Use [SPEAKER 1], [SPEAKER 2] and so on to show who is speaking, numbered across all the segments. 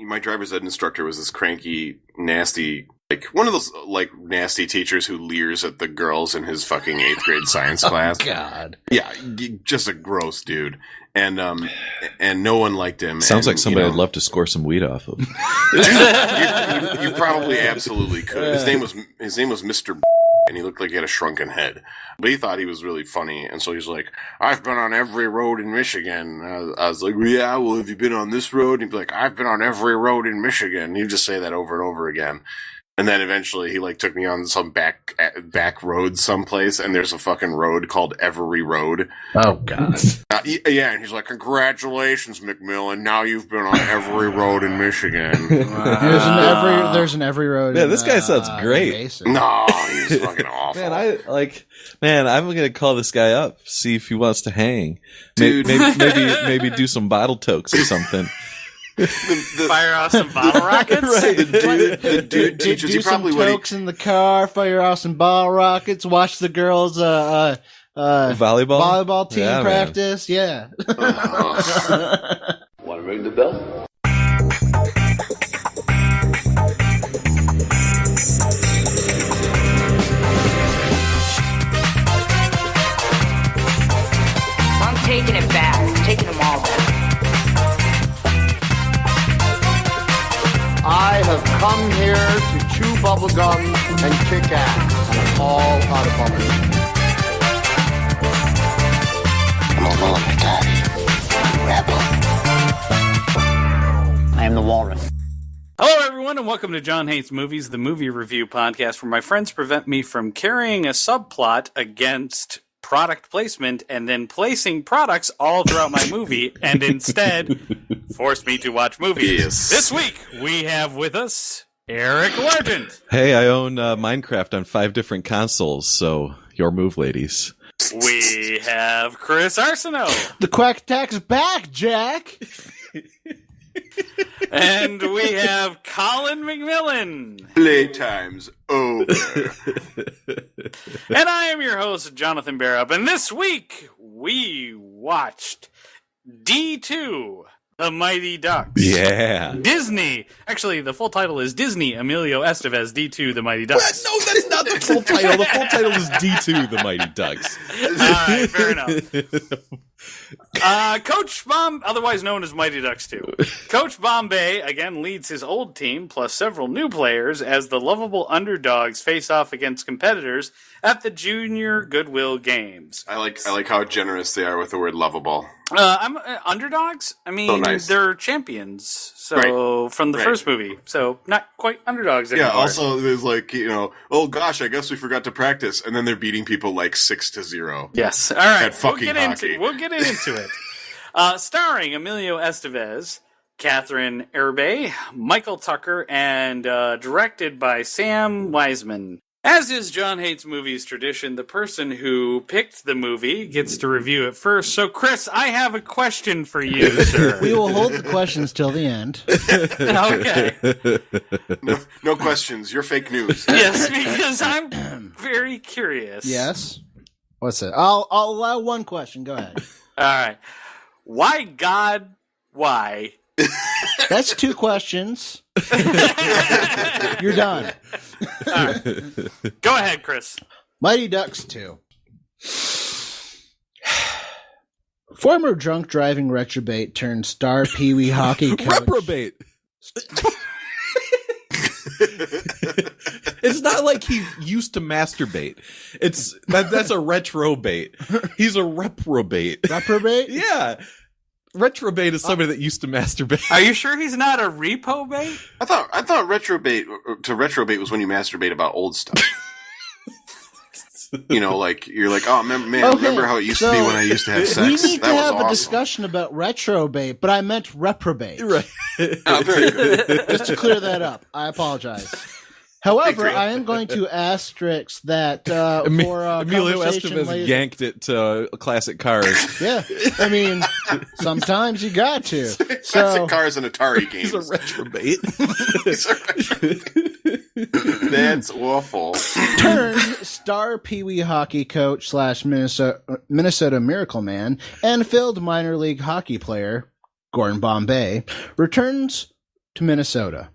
[SPEAKER 1] my driver's ed instructor was this cranky, nasty, like one of those like nasty teachers who leers at the girls in his fucking 8th grade science class.
[SPEAKER 2] Oh, God.
[SPEAKER 1] Yeah, just a gross dude. And no one liked him.
[SPEAKER 3] Sounds
[SPEAKER 1] and,
[SPEAKER 3] like somebody I'd love to score some weed off of.
[SPEAKER 1] you probably absolutely could. His name was Mr. And he looked like he had a shrunken head. But he thought he was really funny, and so he's like, I've been on every road in Michigan. I was like, yeah, well, have you been on this road? And he'd be like, I've been on every road in Michigan. And he'd just say that over and over again. And then eventually he like took me on some back road someplace, and there's a fucking road called Every Road.
[SPEAKER 2] Oh, God.
[SPEAKER 1] Yeah, and he's like, congratulations, McMillan. Now you've been on every road in Michigan.
[SPEAKER 4] There's an every road.
[SPEAKER 3] Yeah, this guy sounds great.
[SPEAKER 1] No, he's fucking awful.
[SPEAKER 3] Man, I'm going to call this guy up, see if he wants to hang.
[SPEAKER 1] Dude.
[SPEAKER 3] Maybe do some bottle tokes or something.
[SPEAKER 5] Fire off some bottle rockets?
[SPEAKER 3] Right.
[SPEAKER 1] The dude teaches you probably
[SPEAKER 4] some tokes in the car, fire off some bottle rockets, watch the girls volleyball team practice. Man. Yeah.
[SPEAKER 6] Want to ring the bell?
[SPEAKER 7] I'm taking it back. I'm taking them all back.
[SPEAKER 8] I have come here to chew bubblegum and kick ass. And I'm all out of bubblegum.
[SPEAKER 6] I'm a loner, Daddy. Rebel. I am the walrus.
[SPEAKER 5] Hello, everyone, and welcome to John Hates Movies, the movie review podcast where my friends prevent me from carrying a subplot against product placement and then placing products all throughout my movie and instead force me to watch movies.
[SPEAKER 1] Yes.
[SPEAKER 5] This week, we have with us Eric Legend.
[SPEAKER 3] Hey, I own Minecraft on 5 different consoles, so your move, ladies.
[SPEAKER 5] We have Chris Arsenault.
[SPEAKER 4] The Quack Attack's back, Jack.
[SPEAKER 5] And we have Colin McMillan.
[SPEAKER 1] Playtime's over.
[SPEAKER 5] And I am your host, Jonathan Barrup. And this week, we watched D2, The Mighty Ducks.
[SPEAKER 3] Yeah.
[SPEAKER 5] Disney. Actually, the full title is Disney Emilio Estevez D2, The Mighty Ducks.
[SPEAKER 3] No, that is not the full title. The full title is D2, The Mighty Ducks.
[SPEAKER 5] All right, fair enough. Coach Bomb, otherwise known as Mighty Ducks 2. Coach Bombay again leads his old team plus several new players as the lovable underdogs face off against competitors at the Junior Goodwill Games.
[SPEAKER 1] I like how generous they are with the word lovable.
[SPEAKER 5] I'm underdogs. I mean,
[SPEAKER 1] So nice.
[SPEAKER 5] They're champions. So
[SPEAKER 1] Right.
[SPEAKER 5] from the
[SPEAKER 1] Right.
[SPEAKER 5] first movie, so not quite underdogs anymore.
[SPEAKER 1] Yeah, also there's like, oh gosh, I guess we forgot to practice, and then they're beating people like 6-0.
[SPEAKER 5] Yes. All right.
[SPEAKER 1] At fucking hockey.
[SPEAKER 5] We'll get into it. Starring Emilio Estevez, Catherine Erbe, Michael Tucker, and directed by Sam Wiseman. As is John Hates Movies tradition, the person who picked the movie gets to review it first. So, Chris, I have a question for you, sir.
[SPEAKER 4] We will hold the questions till the end.
[SPEAKER 5] Okay.
[SPEAKER 1] No questions. You're fake news.
[SPEAKER 5] Yes, because I'm very curious.
[SPEAKER 4] Yes. What's it? I'll allow one question. Go ahead.
[SPEAKER 5] All right. Why, God, why?
[SPEAKER 4] That's 2 questions. You're done.
[SPEAKER 5] All right. Go ahead, Chris.
[SPEAKER 4] Mighty Ducks 2. Former drunk driving retrobate turned star Pee Wee hockey coach.
[SPEAKER 3] Reprobate. It's not like he used to masturbate. That's a retrobate. He's a reprobate.
[SPEAKER 4] Reprobate?
[SPEAKER 3] Yeah. Retrobate is somebody that used to masturbate.
[SPEAKER 5] Are you sure he's not a repo bait?
[SPEAKER 1] I thought retrobate was when you masturbate about old stuff. Like you're like, oh man, remember how it used to be when I used to have sex?
[SPEAKER 4] We need to
[SPEAKER 1] That was
[SPEAKER 4] have
[SPEAKER 1] awesome.
[SPEAKER 4] a discussion about retrobate, but I meant reprobate.
[SPEAKER 3] Right.
[SPEAKER 1] Oh, very good.
[SPEAKER 4] Just to clear that up, I apologize. However, I am going to asterisk that for
[SPEAKER 3] Emilio
[SPEAKER 4] conversation
[SPEAKER 3] Estevez
[SPEAKER 4] later.
[SPEAKER 3] yanked it to classic cars.
[SPEAKER 4] Yeah, I mean, sometimes you got to.
[SPEAKER 1] Classic
[SPEAKER 4] So
[SPEAKER 1] cars and Atari games.
[SPEAKER 3] He's a retrobate.
[SPEAKER 1] That's awful.
[SPEAKER 4] turned star Pee Wee hockey coach / Minnesota Miracle Man and failed minor league hockey player Gordon Bombay returns to Minnesota.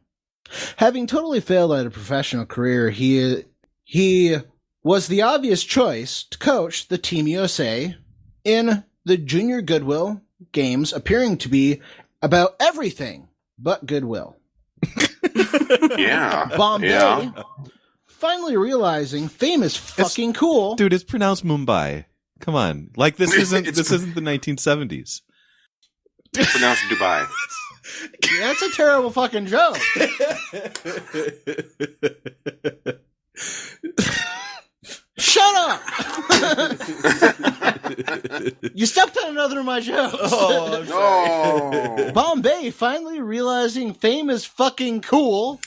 [SPEAKER 4] Having totally failed at a professional career, he was the obvious choice to coach the Team USA in the Junior Goodwill Games, appearing to be about everything but goodwill.
[SPEAKER 1] Yeah.
[SPEAKER 4] Bombay,
[SPEAKER 1] Yeah.
[SPEAKER 4] finally realizing fame is fucking cool.
[SPEAKER 3] Dude, it's pronounced Mumbai. Come on. Like, this isn't the 1970s.
[SPEAKER 1] It's pronounced Dubai.
[SPEAKER 4] That's a terrible fucking joke. Shut up! You stepped on another of my jokes.
[SPEAKER 3] Oh, I'm sorry.
[SPEAKER 1] No.
[SPEAKER 4] Bombay finally realizing fame is fucking cool,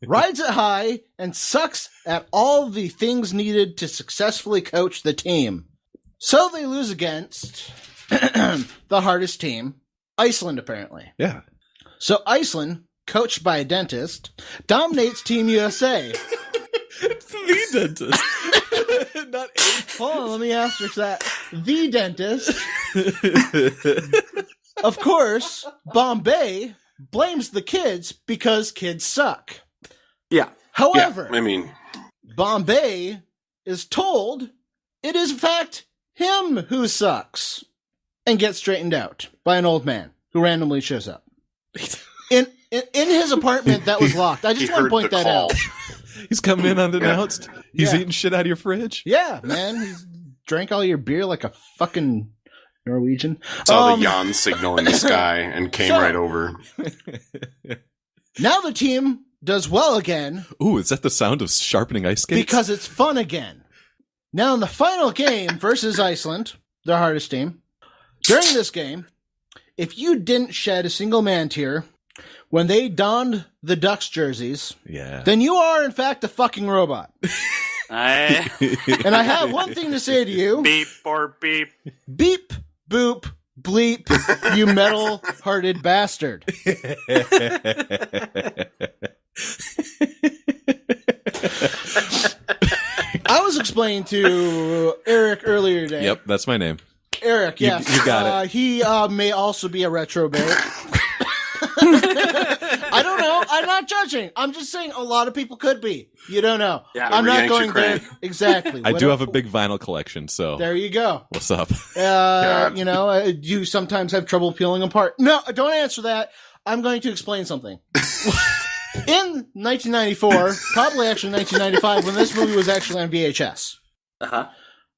[SPEAKER 4] rides it high, and sucks at all the things needed to successfully coach the team. So they lose against the hardest team, Iceland, apparently.
[SPEAKER 3] Yeah.
[SPEAKER 4] So Iceland, coached by a dentist, dominates Team USA.
[SPEAKER 3] It's the dentist. Not a.
[SPEAKER 4] Hold on, let me asterisk that. The dentist. Of course, Bombay blames the kids because kids suck.
[SPEAKER 5] Yeah.
[SPEAKER 4] However,
[SPEAKER 1] I mean,
[SPEAKER 4] Bombay is told it is in fact him who sucks and gets straightened out by an old man who randomly shows up in his apartment that was locked. I
[SPEAKER 1] he
[SPEAKER 4] just want to
[SPEAKER 1] heard
[SPEAKER 4] point
[SPEAKER 1] the
[SPEAKER 4] that
[SPEAKER 1] call.
[SPEAKER 4] out.
[SPEAKER 3] He's coming in unannounced. He's
[SPEAKER 4] Yeah.
[SPEAKER 3] eating shit out of your fridge.
[SPEAKER 4] Yeah, man, he's drank all your beer like a fucking Norwegian.
[SPEAKER 1] Saw the yawn signal in the sky and came
[SPEAKER 4] so-
[SPEAKER 1] right over.
[SPEAKER 4] Now the team does well again
[SPEAKER 3] Ooh, is that the sound of sharpening ice skates?
[SPEAKER 4] because it's fun again. Now in the final game versus Iceland, their hardest team, during this game, if you didn't shed a single man tear when they donned the Ducks jerseys,
[SPEAKER 3] Yeah.
[SPEAKER 4] then you are in fact a fucking robot.
[SPEAKER 5] I
[SPEAKER 4] And I have one thing to say to you.
[SPEAKER 5] beep or beep.
[SPEAKER 4] Beep, boop, bleep, you metal-hearted bastard. I was explaining to Eric earlier today.
[SPEAKER 3] Yep, that's my name.
[SPEAKER 4] Eric,
[SPEAKER 3] You-
[SPEAKER 4] yes.
[SPEAKER 3] you got it.
[SPEAKER 4] He may also be a retrobate. I don't know. I'm not judging. I'm just saying a lot of people could be. You don't know.
[SPEAKER 5] Yeah.
[SPEAKER 4] I'm not
[SPEAKER 1] Reyanks your
[SPEAKER 4] going there.
[SPEAKER 1] crank.
[SPEAKER 4] Exactly.
[SPEAKER 3] I do have a big vinyl collection, so
[SPEAKER 4] There you go.
[SPEAKER 3] what's up?
[SPEAKER 4] You know, you sometimes have trouble peeling them apart. No, don't answer that. I'm going to explain something. In 1994, probably actually 1995, when this movie was actually on VHS,
[SPEAKER 5] Uh-huh.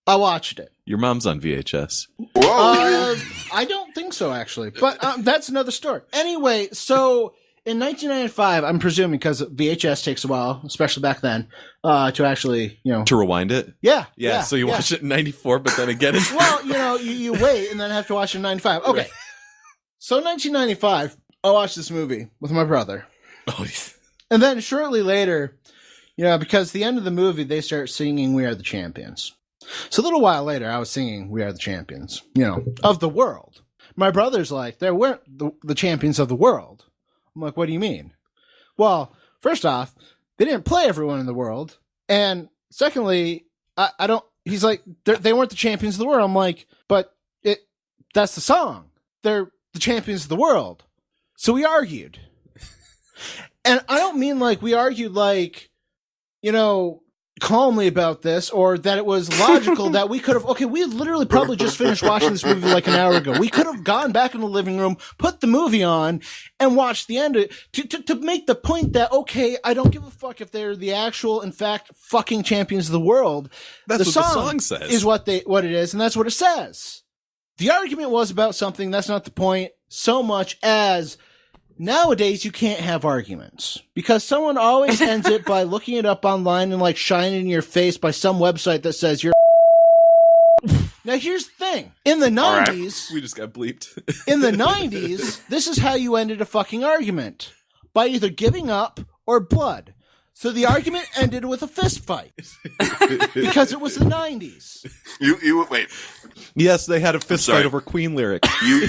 [SPEAKER 4] I watched it.
[SPEAKER 3] Your mom's on VHS.
[SPEAKER 1] Whoa.
[SPEAKER 4] I don't think so, actually, but that's another story. Anyway, so in 1995, I'm presuming because VHS takes a while, especially back then, to actually,
[SPEAKER 3] To rewind it?
[SPEAKER 4] yeah.
[SPEAKER 3] Yeah, so you watch it in 94, but then again in...
[SPEAKER 4] Well, you wait and then have to watch it in 95. Okay.
[SPEAKER 3] Right.
[SPEAKER 4] So 1995, I watched this movie with my brother.
[SPEAKER 3] Oh,
[SPEAKER 4] And then shortly later, because the end of the movie, they start singing We Are the Champions. So a little while later, I was singing We Are the Champions, of the world. My brother's like, they weren't the champions of the world. I'm like, what do you mean? Well, first off, they didn't play everyone in the world. And secondly, I don't, he's like, they weren't the champions of the world. I'm like, but that's the song. They're the champions of the world. So we argued. And I don't mean like we argued like, calmly about this or that it was logical that we could have, we had literally probably just finished watching this movie like an hour ago. We could have gone back in the living room, put the movie on and watched the end of it to make the point that, I don't give a fuck if they're the actual, in fact, fucking champions of the world.
[SPEAKER 3] That's what the song says.
[SPEAKER 4] Is what it is. And that's what it says. The argument was about something. That's not the point so much as nowadays you can't have arguments because someone always ends it by looking it up online and like shining in your face by some website that says you're. Now here's the thing. In the 90s,
[SPEAKER 3] we just got bleeped.
[SPEAKER 4] in the 90s, this is how you ended a fucking argument. By either giving up or blood. So the argument ended with a fist fight. Because it was the 90s.
[SPEAKER 1] You wait.
[SPEAKER 3] Yes, they had a fist
[SPEAKER 1] Sorry.
[SPEAKER 3] fight over Queen lyric.
[SPEAKER 1] You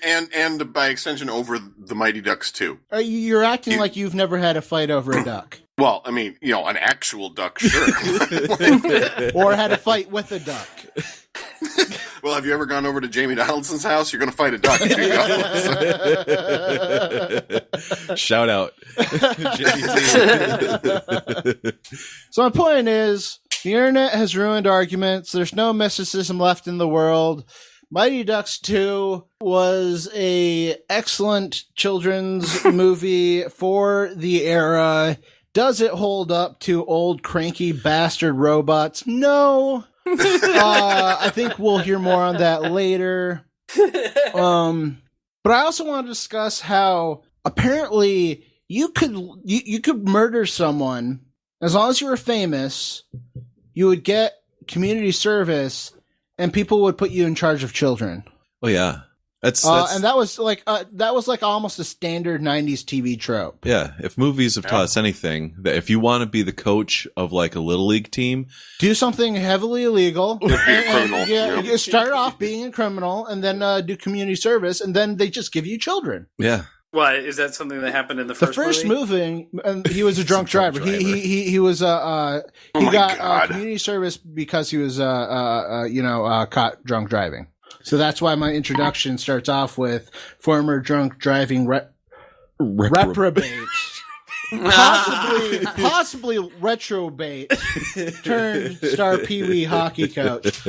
[SPEAKER 1] and by extension over the Mighty Ducks too.
[SPEAKER 4] You're acting like you've never had a fight over a duck.
[SPEAKER 1] Well, I mean, an actual duck, sure.
[SPEAKER 4] Or had a fight with a duck.
[SPEAKER 1] Well, have you ever gone over to Jamie Donaldson's house? You're going to fight a duck.
[SPEAKER 3] Shout out.
[SPEAKER 4] So my point is, the internet has ruined arguments. There's no mysticism left in the world. Mighty Ducks 2 was a excellent children's movie for the era. Does it hold up to old cranky bastard robots? No. I think we'll hear more on that later. But I also want to discuss how apparently you could murder someone as long as you were famous. You would get community service, and people would put you in charge of children.
[SPEAKER 3] Oh yeah, that's
[SPEAKER 4] and that was like almost a standard '90s TV trope.
[SPEAKER 3] yeah. If movies have taught us anything, that if you want to be the coach of like a little league team,
[SPEAKER 4] Do something heavily illegal.
[SPEAKER 1] Be a criminal.
[SPEAKER 4] You start off being a criminal, and then do community service, and then they just give you children.
[SPEAKER 3] yeah,
[SPEAKER 5] What is that something that happened in the
[SPEAKER 4] The
[SPEAKER 5] first,
[SPEAKER 4] first
[SPEAKER 5] movie?
[SPEAKER 4] movie, and he was a drunk driver. He was he
[SPEAKER 1] Oh my
[SPEAKER 4] got
[SPEAKER 1] God.
[SPEAKER 4] community service because he was caught drunk driving. So that's why my introduction starts off with former drunk driving reprobate, possibly retrobate turned star Pee Wee hockey coach.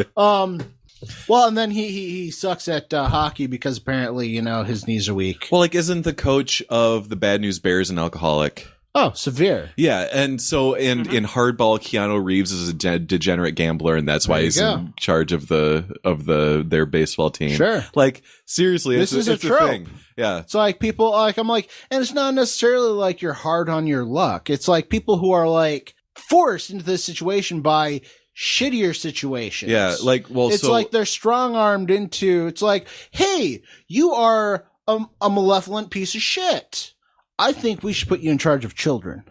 [SPEAKER 4] Well, and then he sucks at hockey because apparently, his knees are weak.
[SPEAKER 3] well, like isn't the coach of the Bad News Bears an alcoholic?
[SPEAKER 4] Oh, severe.
[SPEAKER 3] Yeah, and so in Hardball, Keanu Reeves is a degenerate gambler, and that's why
[SPEAKER 4] There you
[SPEAKER 3] he's
[SPEAKER 4] go.
[SPEAKER 3] in charge of their baseball team.
[SPEAKER 4] Sure.
[SPEAKER 3] Like seriously,
[SPEAKER 4] This is a
[SPEAKER 3] it's
[SPEAKER 4] trope.
[SPEAKER 3] thing. Yeah,
[SPEAKER 4] It's like people I'm like, and it's not necessarily like you're hard on your luck. It's like people who are like forced into this situation by shittier situations.
[SPEAKER 3] yeah. Like
[SPEAKER 4] it's like they're strong armed into. It's like, hey, you are a malevolent piece of shit. I think we should put you in charge of children.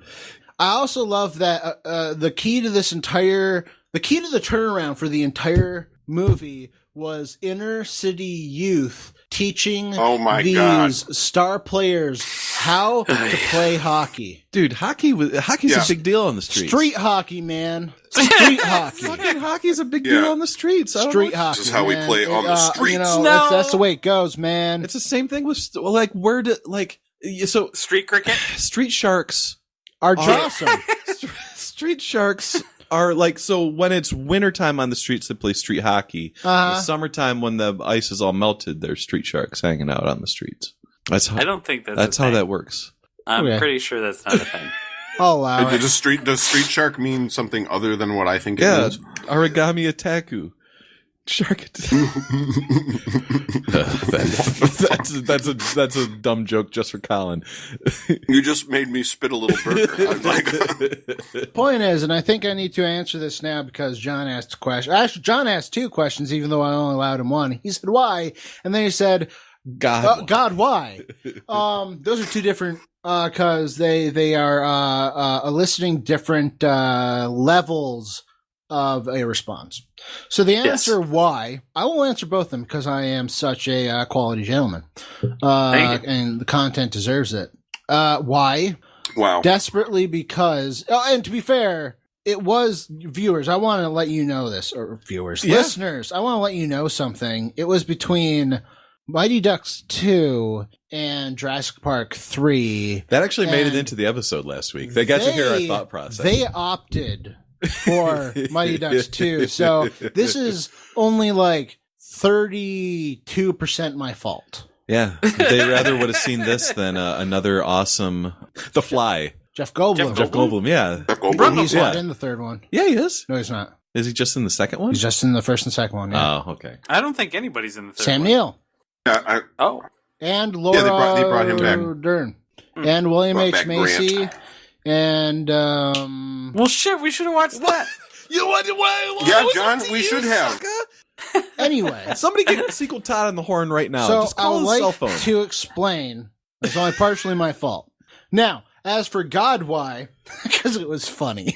[SPEAKER 4] I also love that the key to the turnaround for the entire movie was inner city youth teaching
[SPEAKER 1] Oh my
[SPEAKER 4] these
[SPEAKER 1] God.
[SPEAKER 4] star players how to play hockey.
[SPEAKER 3] dude, hockey's
[SPEAKER 1] Yeah.
[SPEAKER 3] a big deal on the streets.
[SPEAKER 4] Street hockey, man. Street hockey.
[SPEAKER 3] Fucking hockey's a big
[SPEAKER 1] Yeah.
[SPEAKER 3] deal on the streets. I don't
[SPEAKER 4] Street
[SPEAKER 3] know.
[SPEAKER 4] hockey.
[SPEAKER 1] This is how we
[SPEAKER 4] man.
[SPEAKER 1] play on the streets.
[SPEAKER 4] That's the way it goes, man.
[SPEAKER 3] It's the same thing with like where do like so
[SPEAKER 5] Street cricket?
[SPEAKER 3] street sharks.
[SPEAKER 4] Our awesome.
[SPEAKER 3] Street sharks are like, so when it's wintertime on the streets, they play street hockey. In the summertime, when the ice is all melted, there's street sharks hanging out on the streets. That's how
[SPEAKER 5] I don't think
[SPEAKER 3] that's
[SPEAKER 5] a
[SPEAKER 3] how
[SPEAKER 5] thing.
[SPEAKER 3] that works.
[SPEAKER 5] I'm
[SPEAKER 4] Okay.
[SPEAKER 5] pretty sure that's not a thing.
[SPEAKER 4] I'll allow it.
[SPEAKER 1] Does street shark mean something other than what I think it
[SPEAKER 3] Yeah,
[SPEAKER 1] means?
[SPEAKER 3] origami ataku. Shark. That's a dumb joke just for Colin.
[SPEAKER 1] You just made me spit a little burger. I'm like,
[SPEAKER 4] Point is, and I think I need to answer this now because John asked a question. Actually, John asked two questions, even though I only allowed him one. He said, why? And then he said, God, why? Those are two different, cause they are, eliciting different, levels of a response. So the answer why, I will answer both of them because I am such a quality gentleman.
[SPEAKER 5] Thank you.
[SPEAKER 4] And the content deserves it. Why?
[SPEAKER 1] wow.
[SPEAKER 4] Desperately because, and to be fair, it was viewers. I want to let you know this, or viewers, listeners. I want to let you know something. It was between Mighty Ducks 2 and Jurassic Park 3.
[SPEAKER 3] That actually made it
[SPEAKER 4] And
[SPEAKER 3] into the episode last week. They got to hear our thought process.
[SPEAKER 4] They opted for Mighty Ducks 2. So this is only like 32% my fault.
[SPEAKER 3] Yeah, they rather would have seen this than another awesome The Fly.
[SPEAKER 4] Jeff Goldblum.
[SPEAKER 3] Jeff Goldblum, yeah.
[SPEAKER 4] He's not
[SPEAKER 3] Yeah.
[SPEAKER 4] in the third one.
[SPEAKER 3] Yeah, he is.
[SPEAKER 4] No, he's not.
[SPEAKER 3] Is he just in the second one?
[SPEAKER 4] He's just in the first and second one. Yeah.
[SPEAKER 3] Oh, okay.
[SPEAKER 5] I don't think anybody's in the third
[SPEAKER 4] Sam
[SPEAKER 5] one.
[SPEAKER 4] Neill
[SPEAKER 5] Oh.
[SPEAKER 4] and Laura
[SPEAKER 1] they brought him back.
[SPEAKER 4] Dern and William
[SPEAKER 1] Brought
[SPEAKER 4] H.
[SPEAKER 1] back
[SPEAKER 4] Macy
[SPEAKER 1] Grant.
[SPEAKER 4] and
[SPEAKER 5] Well, shit, we should have watched that.
[SPEAKER 3] You what?
[SPEAKER 1] Yeah, John, we should have.
[SPEAKER 4] anyway.
[SPEAKER 3] Somebody get Sequel Todd on the horn right now.
[SPEAKER 4] So
[SPEAKER 3] Just
[SPEAKER 4] I
[SPEAKER 3] call
[SPEAKER 4] would
[SPEAKER 3] his cell
[SPEAKER 4] like
[SPEAKER 3] phone.
[SPEAKER 4] to explain. It's only partially my fault. Now, as for God, why? Because it was funny.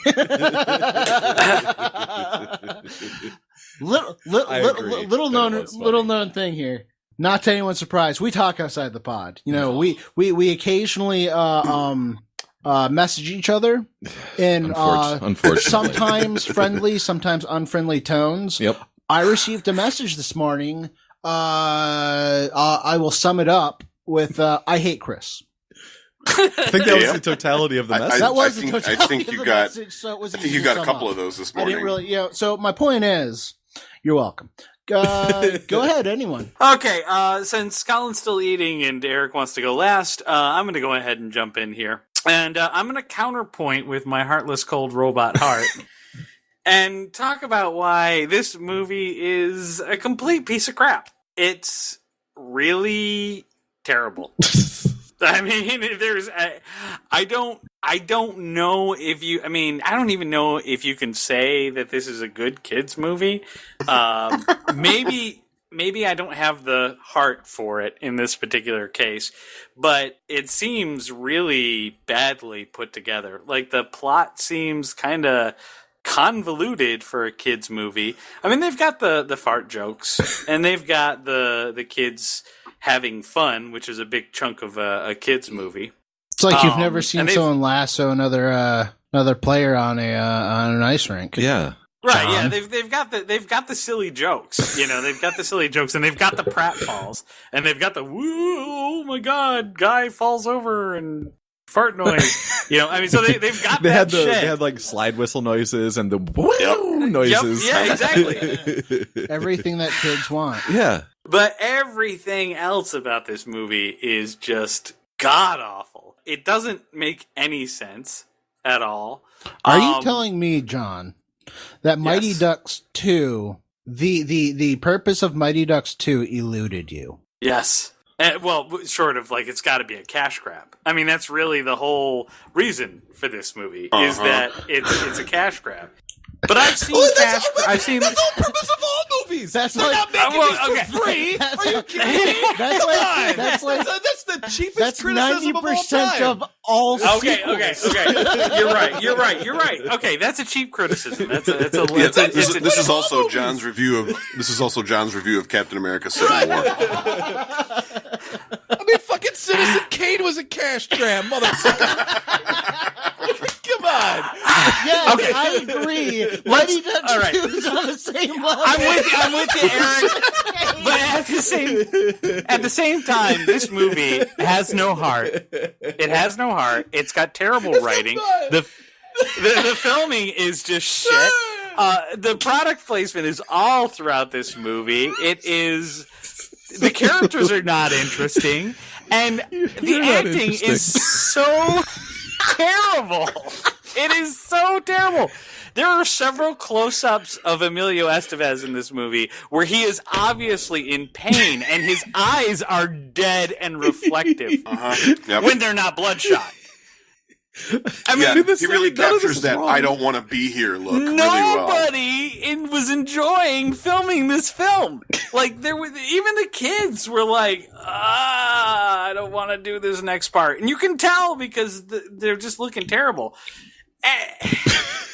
[SPEAKER 4] little
[SPEAKER 3] agree
[SPEAKER 4] little
[SPEAKER 3] that it was funny.
[SPEAKER 4] known thing here. Not to anyone's surprise, we talk outside the pod. You know, we occasionally message each other in
[SPEAKER 3] Unfortunately.
[SPEAKER 4] sometimes friendly, sometimes unfriendly tones.
[SPEAKER 3] Yep.
[SPEAKER 4] I received a message this morning. I will sum it up with I hate Chris.
[SPEAKER 3] I think that was the totality of the message.
[SPEAKER 4] That was the
[SPEAKER 1] I
[SPEAKER 4] totality
[SPEAKER 1] think
[SPEAKER 4] of
[SPEAKER 1] you
[SPEAKER 4] the
[SPEAKER 1] got.
[SPEAKER 4] message, so it was
[SPEAKER 1] I think
[SPEAKER 4] easy
[SPEAKER 1] you
[SPEAKER 4] to
[SPEAKER 1] got a
[SPEAKER 4] sum
[SPEAKER 1] couple
[SPEAKER 4] up.
[SPEAKER 1] of those this
[SPEAKER 4] I
[SPEAKER 1] morning.
[SPEAKER 4] didn't really, so my point is, you're welcome. Go ahead, anyone.
[SPEAKER 5] Okay, since Colin's still eating and Eric wants to go last, I'm going to go ahead and jump in here. And I'm going to counterpoint with my heartless cold robot heart and talk about why this movie is a complete piece of crap. It's really terrible. I mean, I don't know if you, I mean, I don't even know if you can say that this is a good kids movie. Maybe I don't have the heart for it in this particular case, but it seems really badly put together. Like, the plot seems kind of convoluted for a kids movie. I mean, they've got the fart jokes, and they've got the kids having fun, which is a big chunk of a kids movie.
[SPEAKER 4] It's like you've never seen
[SPEAKER 5] and
[SPEAKER 4] someone lasso another player on an ice rink.
[SPEAKER 3] Yeah.
[SPEAKER 5] Right,
[SPEAKER 4] John.
[SPEAKER 5] yeah, they've got the silly jokes, you know, they've got the silly jokes, and they've got the pratfalls, and they've got the woo, oh my god, guy falls over and fart noise, you know. I mean, so they've got
[SPEAKER 3] They
[SPEAKER 5] that
[SPEAKER 3] had
[SPEAKER 5] shit.
[SPEAKER 3] they had like slide whistle noises and the woo noises.
[SPEAKER 5] Yep, yeah, exactly.
[SPEAKER 4] Everything that kids want.
[SPEAKER 3] Yeah.
[SPEAKER 5] But everything else about this movie is just god awful. It doesn't make any sense at all.
[SPEAKER 4] Are you telling me, John, that Mighty
[SPEAKER 5] Yes.
[SPEAKER 4] Ducks 2, the purpose of Mighty Ducks 2 eluded you?
[SPEAKER 5] Yes. Well, short of, like, it's got to be a cash grab. I mean, that's really the whole reason for this movie, is that it's a cash grab. But I've seen cash. I've seen.
[SPEAKER 3] That's the whole purpose of all movies.
[SPEAKER 4] That's
[SPEAKER 3] They're
[SPEAKER 4] like-
[SPEAKER 3] not making
[SPEAKER 5] well,
[SPEAKER 3] these
[SPEAKER 5] okay.
[SPEAKER 3] for free.
[SPEAKER 4] That's-
[SPEAKER 3] Are you kidding me?
[SPEAKER 4] That's like
[SPEAKER 3] That's the cheapest
[SPEAKER 4] that's
[SPEAKER 3] criticism of all
[SPEAKER 4] 90%
[SPEAKER 3] time.
[SPEAKER 4] of all
[SPEAKER 5] Okay.
[SPEAKER 4] sequels.
[SPEAKER 5] You're right. Okay, that's a cheap criticism. That's a
[SPEAKER 1] Yeah,
[SPEAKER 5] it's a
[SPEAKER 1] this is
[SPEAKER 3] all
[SPEAKER 1] also
[SPEAKER 3] movies.
[SPEAKER 1] John's review of Captain America: Civil War.
[SPEAKER 3] I mean, fucking Citizen Kane was a cash grab, motherfucker. Come on.
[SPEAKER 4] Yes,
[SPEAKER 5] Okay.
[SPEAKER 4] I agree. Mighty Ducks
[SPEAKER 5] all right.
[SPEAKER 4] 2 is on the same level.
[SPEAKER 5] I'm with you, Eric. But at the same time, this movie has no heart. It has no heart. It's got terrible writing. The filming is just shit. The product placement is all throughout this movie. The characters are not interesting, and the
[SPEAKER 3] They're not
[SPEAKER 5] acting
[SPEAKER 3] interesting.
[SPEAKER 5] is so terrible. It is so terrible. There are several close-ups of Emilio Estevez in this movie where he is obviously in pain, and his eyes are dead and reflective
[SPEAKER 1] Yep.
[SPEAKER 5] when they're not bloodshot. I mean,
[SPEAKER 1] Yeah, he really
[SPEAKER 3] none of this
[SPEAKER 1] captures
[SPEAKER 3] is
[SPEAKER 1] that
[SPEAKER 3] wrong.
[SPEAKER 1] "I don't want to be here" look really well.
[SPEAKER 5] nobody was enjoying filming this film. Like, there was even the kids were like, I don't want to do this next part, and you can tell because they're just looking terrible.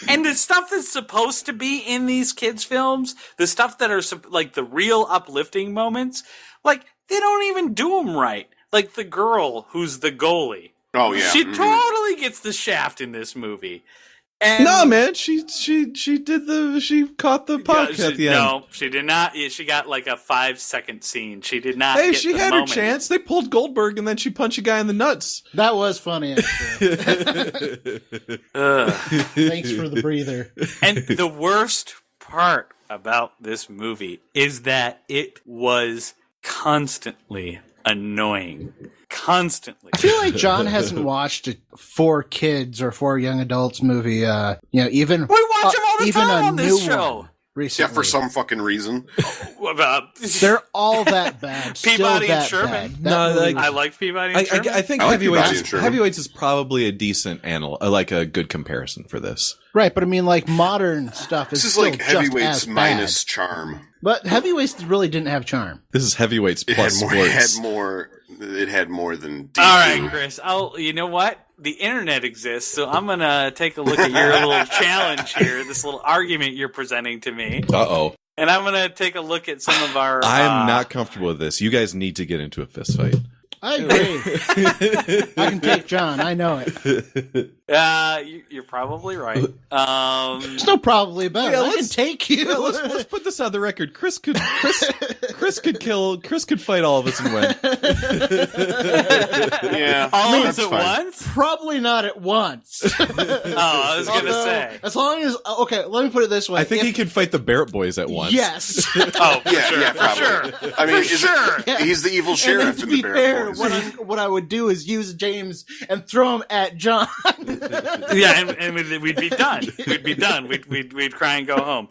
[SPEAKER 5] And the stuff that's supposed to be in these kids' films, the stuff that are like the real uplifting moments, like, they don't even do them right. Like the girl who's the goalie.
[SPEAKER 1] Oh yeah,
[SPEAKER 5] She totally gets the shaft in this movie. And
[SPEAKER 3] No, man, she caught the puck
[SPEAKER 5] Yeah,
[SPEAKER 3] at the end.
[SPEAKER 5] No, she did not. Yeah, she got like a 5-second scene. She did not.
[SPEAKER 3] Hey,
[SPEAKER 5] get
[SPEAKER 3] she
[SPEAKER 5] the
[SPEAKER 3] had
[SPEAKER 5] moment.
[SPEAKER 3] her chance. They pulled Goldberg, and then she punched a guy in the nuts.
[SPEAKER 4] That was funny, actually.
[SPEAKER 5] Ugh.
[SPEAKER 4] Thanks for the breather.
[SPEAKER 5] And the worst part about this movie is that it was constantly annoying. Constantly.
[SPEAKER 4] I feel like John hasn't watched a for kids or for young adults movie, even
[SPEAKER 5] We watch them all the
[SPEAKER 4] even
[SPEAKER 5] time
[SPEAKER 4] a
[SPEAKER 5] on this
[SPEAKER 4] new
[SPEAKER 5] show.
[SPEAKER 4] one recently.
[SPEAKER 1] yeah, for some fucking reason.
[SPEAKER 4] They're all that bad. Still
[SPEAKER 5] Peabody and
[SPEAKER 4] that
[SPEAKER 5] Sherman.
[SPEAKER 4] bad. That
[SPEAKER 3] No,
[SPEAKER 4] movie
[SPEAKER 3] like-
[SPEAKER 4] was-
[SPEAKER 5] I liked Peabody
[SPEAKER 3] I
[SPEAKER 5] and Sherman.
[SPEAKER 3] think
[SPEAKER 1] I like
[SPEAKER 3] heavyweights.
[SPEAKER 1] Peabody and Sherman.
[SPEAKER 3] Heavyweights is probably a decent like a good comparison for this.
[SPEAKER 4] right, but I mean, like modern stuff is
[SPEAKER 1] This is
[SPEAKER 4] still
[SPEAKER 1] like
[SPEAKER 4] just
[SPEAKER 1] heavyweights
[SPEAKER 4] as
[SPEAKER 1] minus
[SPEAKER 4] bad.
[SPEAKER 1] charm.
[SPEAKER 4] But heavyweights really didn't have charm.
[SPEAKER 3] This is heavyweights
[SPEAKER 1] It
[SPEAKER 3] plus
[SPEAKER 1] had more.
[SPEAKER 3] sports.
[SPEAKER 1] It had more than. D2.
[SPEAKER 5] All right, Chris. You know what? The internet exists, so I'm gonna take a look at your little challenge here, this little argument you're presenting to me,
[SPEAKER 3] Uh-oh.
[SPEAKER 5] and I'm gonna take a look at some of our.
[SPEAKER 3] I'm not comfortable with this. You guys need to get into a fist fight.
[SPEAKER 4] I agree. I can take John. I know it.
[SPEAKER 5] You're probably right.
[SPEAKER 4] There's no probably about it. I can take you.
[SPEAKER 3] Yeah, let's put this on the record. Chris could fight all of us and win.
[SPEAKER 1] Yeah,
[SPEAKER 5] All of
[SPEAKER 1] that's
[SPEAKER 5] us at
[SPEAKER 1] fine.
[SPEAKER 5] once?
[SPEAKER 4] Probably not at once.
[SPEAKER 5] I was gonna say.
[SPEAKER 4] As long as let me put it this way.
[SPEAKER 3] I think he could fight the Barrett Boys at once.
[SPEAKER 4] Yes.
[SPEAKER 5] Oh, for
[SPEAKER 1] Yeah,
[SPEAKER 5] sure.
[SPEAKER 1] yeah,
[SPEAKER 5] For
[SPEAKER 1] probably.
[SPEAKER 5] sure.
[SPEAKER 1] I mean,
[SPEAKER 5] For sure.
[SPEAKER 1] he's the evil
[SPEAKER 4] And
[SPEAKER 1] sheriff
[SPEAKER 4] then to
[SPEAKER 1] in
[SPEAKER 4] be
[SPEAKER 1] the Bear
[SPEAKER 4] fair,
[SPEAKER 1] Boys.
[SPEAKER 4] what I would do is use James and throw him at John.
[SPEAKER 5] Yeah, and we'd be done. We'd be done. We'd cry and go home.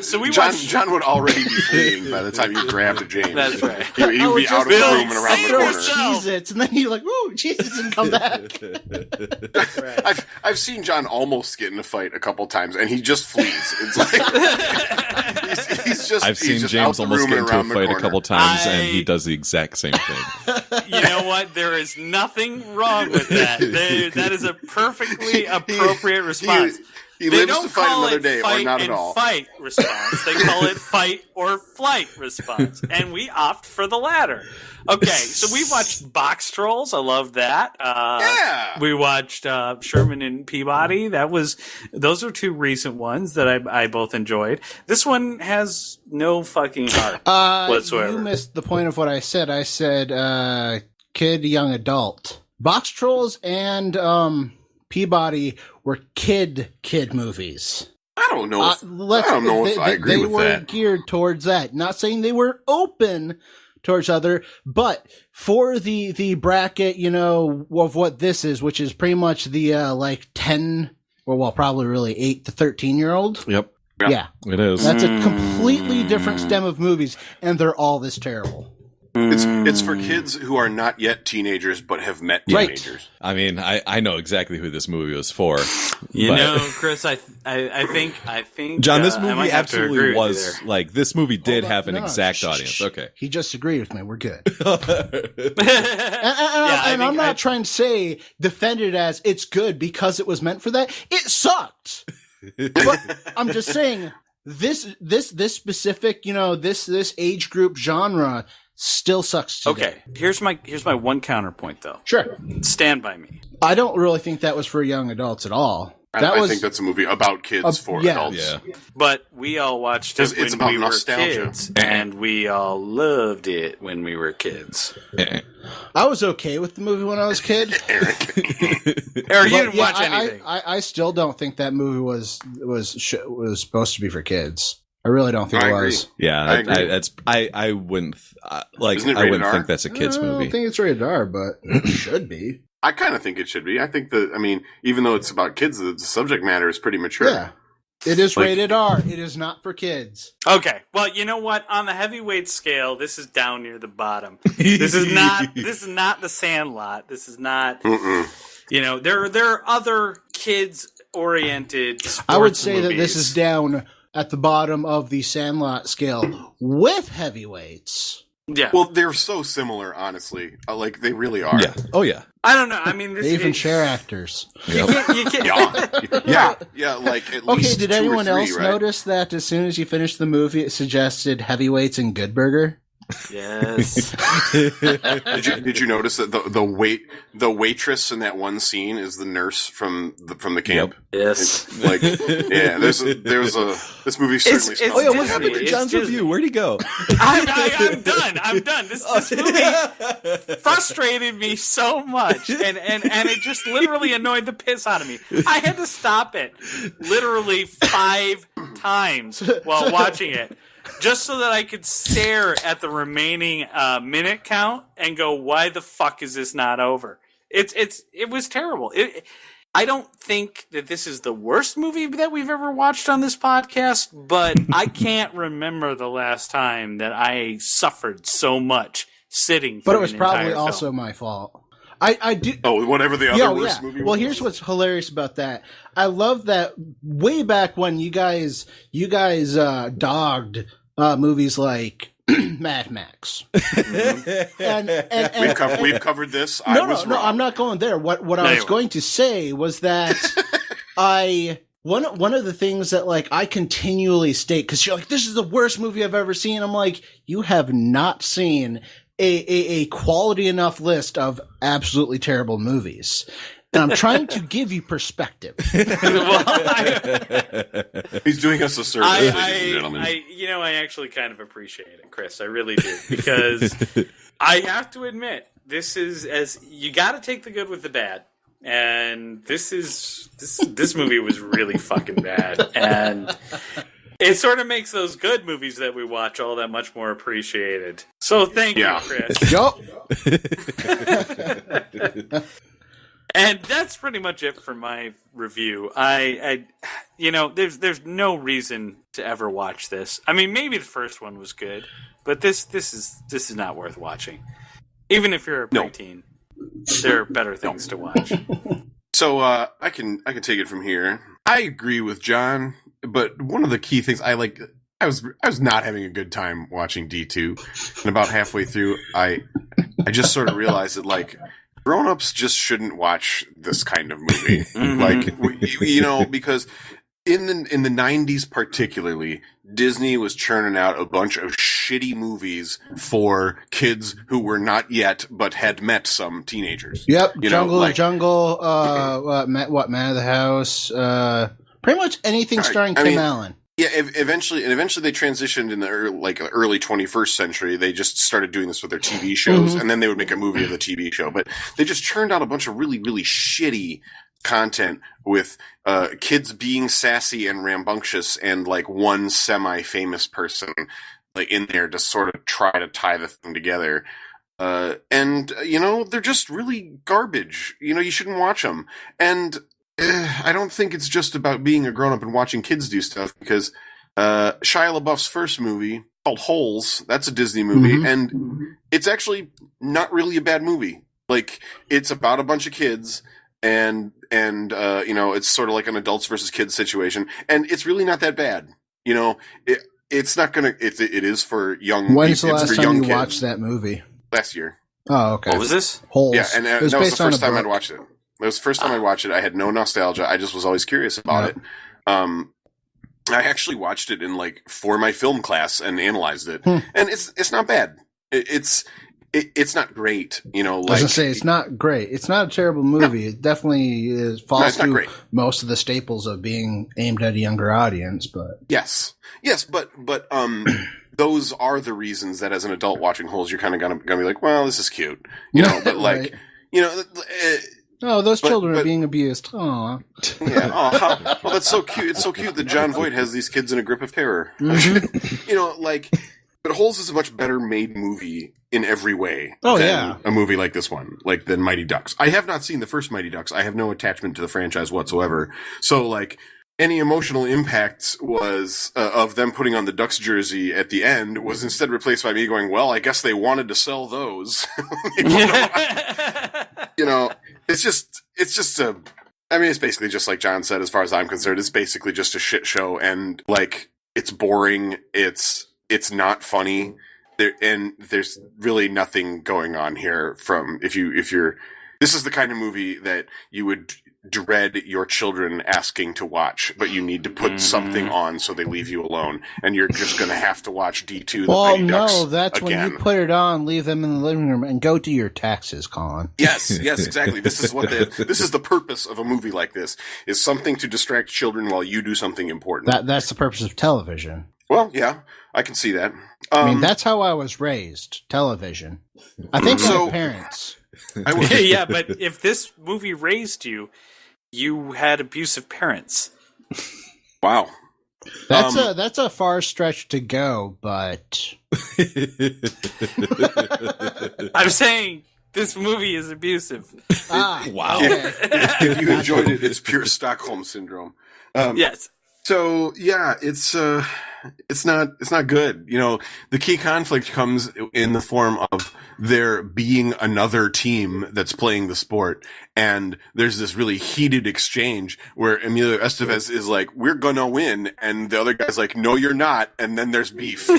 [SPEAKER 5] So we
[SPEAKER 1] John,
[SPEAKER 5] watched.
[SPEAKER 1] John would already be fleeing by the time you grabbed James.
[SPEAKER 5] That's right.
[SPEAKER 1] He would
[SPEAKER 4] I would
[SPEAKER 1] be out of the
[SPEAKER 4] just
[SPEAKER 1] room and around the
[SPEAKER 5] save
[SPEAKER 1] corner.
[SPEAKER 5] yourself.
[SPEAKER 4] Cheez-Its, and then you're like, "Ooh, Cheez-Its," and come back.
[SPEAKER 1] I've seen John almost get in a fight a couple times, and he just flees. It's like he's just.
[SPEAKER 3] I've seen
[SPEAKER 1] he's just
[SPEAKER 3] James
[SPEAKER 1] out the
[SPEAKER 3] almost
[SPEAKER 1] room
[SPEAKER 3] get
[SPEAKER 1] and
[SPEAKER 3] into a
[SPEAKER 1] around the
[SPEAKER 3] fight a
[SPEAKER 1] corner.
[SPEAKER 3] couple times, and
[SPEAKER 5] I-
[SPEAKER 3] he does the exact same thing.
[SPEAKER 5] You know what? There is nothing wrong with that. That is a perfectly appropriate response.
[SPEAKER 1] He
[SPEAKER 5] They
[SPEAKER 1] lives
[SPEAKER 5] don't
[SPEAKER 1] to fight
[SPEAKER 5] call
[SPEAKER 1] another
[SPEAKER 5] it
[SPEAKER 1] day, or
[SPEAKER 5] fight
[SPEAKER 1] not at
[SPEAKER 5] and
[SPEAKER 1] all.
[SPEAKER 5] fight response. They call it fight or flight response, and we opt for the latter. Okay, so we watched Box Trolls. I love that.
[SPEAKER 1] Yeah.
[SPEAKER 5] We watched Sherman and Peabody. Those are two recent ones that I both enjoyed. This one has no fucking heart whatsoever.
[SPEAKER 4] You missed the point of what I said. I said kid, young adult. Box Trolls and Peabody were kid movies.
[SPEAKER 1] I don't know. If I agree
[SPEAKER 4] they
[SPEAKER 1] with
[SPEAKER 4] were
[SPEAKER 1] that.
[SPEAKER 4] geared towards that. Not saying they were open towards other, but for the bracket, of what this is, which is pretty much the like 10, or well, probably really 8 to 13-year-old.
[SPEAKER 3] Yep,
[SPEAKER 4] Yeah,
[SPEAKER 3] it is.
[SPEAKER 4] that's a completely different stem of movies, and they're all this terrible.
[SPEAKER 1] It's for kids who are not yet teenagers but have met
[SPEAKER 4] Right.
[SPEAKER 1] teenagers.
[SPEAKER 3] I mean, I know exactly who this movie was for.
[SPEAKER 5] You
[SPEAKER 3] but-
[SPEAKER 5] know, Chris, I think
[SPEAKER 3] John, this
[SPEAKER 5] I
[SPEAKER 3] movie
[SPEAKER 5] might have to agree
[SPEAKER 3] absolutely
[SPEAKER 5] with you
[SPEAKER 3] was
[SPEAKER 5] there.
[SPEAKER 3] like this movie did have an
[SPEAKER 4] No,
[SPEAKER 3] exact
[SPEAKER 4] shh,
[SPEAKER 3] audience.
[SPEAKER 4] shh.
[SPEAKER 3] Okay.
[SPEAKER 4] He just agreed with me. We're good.
[SPEAKER 5] Yeah, I
[SPEAKER 4] And
[SPEAKER 5] think
[SPEAKER 4] I'm not trying to say defend it as it's good because it was meant for that. It sucked. But I'm just saying this specific, this age group genre still sucks today.
[SPEAKER 5] Okay, here's my one counterpoint though.
[SPEAKER 4] Sure.
[SPEAKER 5] Stand by Me.
[SPEAKER 4] I don't really think that was for young adults at all.
[SPEAKER 1] I think that's a movie about kids for
[SPEAKER 4] yeah.
[SPEAKER 1] adults.
[SPEAKER 3] Yeah.
[SPEAKER 5] But we all watched it
[SPEAKER 1] It's
[SPEAKER 5] when
[SPEAKER 1] about
[SPEAKER 5] we were
[SPEAKER 1] nostalgia.
[SPEAKER 5] kids, and we all loved it when we were kids.
[SPEAKER 4] I was okay with the movie when I was a kid.
[SPEAKER 5] Eric, you
[SPEAKER 4] But
[SPEAKER 5] didn't
[SPEAKER 4] yeah,
[SPEAKER 5] watch anything.
[SPEAKER 4] I still don't think that movie was supposed to be for kids. I really don't think
[SPEAKER 1] I
[SPEAKER 4] it
[SPEAKER 1] agree.
[SPEAKER 4] was.
[SPEAKER 3] Yeah,
[SPEAKER 1] I agree.
[SPEAKER 3] I wouldn't like.
[SPEAKER 1] Isn't it
[SPEAKER 3] I
[SPEAKER 1] rated
[SPEAKER 3] wouldn't
[SPEAKER 1] R?
[SPEAKER 3] think that's a kids
[SPEAKER 4] I
[SPEAKER 3] movie.
[SPEAKER 4] don't think it's rated R, but it should be.
[SPEAKER 1] I kind of think it should be. I think even though it's about kids, the subject matter is pretty mature.
[SPEAKER 4] Yeah. It is
[SPEAKER 3] Like-
[SPEAKER 4] rated R. It is not for kids.
[SPEAKER 5] Okay, well, you know what? On the heavyweight scale, this is down near the bottom. This is not The Sandlot. This is not.
[SPEAKER 1] Mm-mm.
[SPEAKER 5] There are other kids oriented.
[SPEAKER 4] I would say that this is down at the bottom of the Sandlot scale with heavyweights.
[SPEAKER 5] Yeah.
[SPEAKER 1] Well, they're so similar, honestly. Like they really are.
[SPEAKER 3] Yeah. Oh yeah.
[SPEAKER 5] I don't know. I mean, this
[SPEAKER 4] They even share actors.
[SPEAKER 5] You can't.
[SPEAKER 1] Yeah. Like at
[SPEAKER 4] Okay,
[SPEAKER 1] least
[SPEAKER 4] did
[SPEAKER 1] 2 or
[SPEAKER 4] anyone
[SPEAKER 1] 3,
[SPEAKER 4] else
[SPEAKER 1] right?
[SPEAKER 4] notice that as soon as you finished the movie, it suggested heavyweights and Good Burger?
[SPEAKER 5] Yes.
[SPEAKER 1] Did you notice that the waitress in that one scene is the nurse from the camp?
[SPEAKER 5] Yes.
[SPEAKER 1] It's like, yeah, this movie certainly smells.
[SPEAKER 3] Oh yeah. What
[SPEAKER 5] Disney.
[SPEAKER 3] happened to
[SPEAKER 5] It's
[SPEAKER 3] John's
[SPEAKER 5] Disney.
[SPEAKER 3] review? Where'd he go?
[SPEAKER 5] I'm done. This movie frustrated me so much, and it just literally annoyed the piss out of me. I had to stop it literally 5 times while watching it, just so that I could stare at the remaining minute count and go, "Why the fuck is this not over?" It was terrible. I don't think that this is the worst movie that we've ever watched on this podcast, but I can't remember the last time that I suffered so much sitting.
[SPEAKER 4] But
[SPEAKER 5] through
[SPEAKER 4] it was
[SPEAKER 5] an
[SPEAKER 4] probably
[SPEAKER 5] entire
[SPEAKER 4] also
[SPEAKER 5] film.
[SPEAKER 4] my fault. I do.
[SPEAKER 1] Oh, whatever the other worst movie was.
[SPEAKER 4] Well, here's what's hilarious about that. I love that way back when you guys dogged movies like Mad Max. and
[SPEAKER 1] We've covered this.
[SPEAKER 4] no,
[SPEAKER 1] I was
[SPEAKER 4] no,
[SPEAKER 1] wrong.
[SPEAKER 4] I'm not going there. What
[SPEAKER 5] No,
[SPEAKER 4] I
[SPEAKER 5] you
[SPEAKER 4] was going to say was that one of the things that like I continually state, because you're like, this is the worst movie I've ever seen. I'm like, you have not seen a quality enough list of absolutely terrible movies. And I'm trying to give you perspective.
[SPEAKER 1] He's doing us a service, ladies and gentlemen.
[SPEAKER 5] I actually kind of appreciate it, Chris. I really do, because I have to admit, this you got to take the good with the bad, and this movie was really fucking bad, and it sort of makes those good movies that we watch all that much more appreciated. So thank you, Chris.
[SPEAKER 4] Yup.
[SPEAKER 5] And that's pretty much it for my review. There's no reason to ever watch this. I mean, maybe the first one was good, but this is not worth watching. Even if you're a preteen, there are better things to watch.
[SPEAKER 1] So I can take it from here. I agree with John, but one of the key things I was not having a good time watching D2, and about halfway through, I just sort of realized that grown-ups just shouldn't watch this kind of movie. Because in the 90s particularly, Disney was churning out a bunch of shitty movies for kids who were not yet, but had met some teenagers.
[SPEAKER 4] Yep. Jungle, Man of the House, pretty much anything starring Tim Allen.
[SPEAKER 1] Yeah, eventually they transitioned in the early 21st century. They just started doing this with their TV shows, and then they would make a movie of the TV show. But they just churned out a bunch of really, really shitty content with kids being sassy and rambunctious, and one semi-famous person in there to sort of try to tie the thing together. They're just really garbage. You shouldn't watch them. And I don't think it's just about being a grown-up and watching kids do stuff, because Shia LaBeouf's first movie, called Holes, that's a Disney movie, and it's actually not really a bad movie. It's about a bunch of kids, and it's sort of like an adults versus kids situation, and it's really not that bad. It's not gonna. It is for young.
[SPEAKER 4] When's the last time you watched that movie?
[SPEAKER 1] Last year.
[SPEAKER 4] Oh, okay.
[SPEAKER 5] What was this?
[SPEAKER 4] Holes.
[SPEAKER 1] Yeah, and that was the first time I'd watched it. It was the first time I watched it. I had no nostalgia. I just was always curious about it. I actually watched it for my film class and analyzed it, and it's not bad. It's not great, I was
[SPEAKER 4] gonna say it's not great. It's not a terrible movie. It definitely falls through most of the staples of being aimed at a younger audience. But
[SPEAKER 1] yes, but those are the reasons that as an adult watching Holes, you're kind of gonna be like, well, this is cute, but
[SPEAKER 4] right. Those children are being abused. Aw.
[SPEAKER 1] Yeah. Oh, that's so cute. It's so cute that Jon Voight has these kids in a grip of terror. But Holes is a much better made movie in every way than a movie like this one, than Mighty Ducks. I have not seen the first Mighty Ducks. I have no attachment to the franchise whatsoever. So, any emotional impact was of them putting on the Ducks jersey at the end was instead replaced by me going, well, I guess they wanted to sell those. It's just it's basically just like John said, as far as I'm concerned, it's basically just a shit show, and it's boring. It's not funny. There's really nothing going on here this is the kind of movie that you would dread your children asking to watch, but you need to put something on so they leave you alone, and you're just going to have to watch D2 the Mighty Ducks
[SPEAKER 4] that's again. When you put it on, leave them in the living room, and go do your taxes, Colin.
[SPEAKER 1] Yes, exactly. This is the purpose of a movie like this, is something to distract children while you do something important.
[SPEAKER 4] That's the purpose of television.
[SPEAKER 1] Well, yeah, I can see that.
[SPEAKER 4] That's how I was raised, television. I think my parents.
[SPEAKER 5] Yeah, but if this movie raised you, you had abusive parents.
[SPEAKER 1] Wow.
[SPEAKER 4] That's a far stretch to go, but
[SPEAKER 5] I'm saying this movie is abusive.
[SPEAKER 4] Wow.
[SPEAKER 1] Okay. If you enjoyed it, it's pure Stockholm syndrome.
[SPEAKER 5] Yes.
[SPEAKER 1] So yeah, it's not good. The key conflict comes in the form of there being another team that's playing the sport, and there's this really heated exchange where Emilio Estevez is like, "We're gonna win," and the other guy's like, "No, you're not," and then there's beef.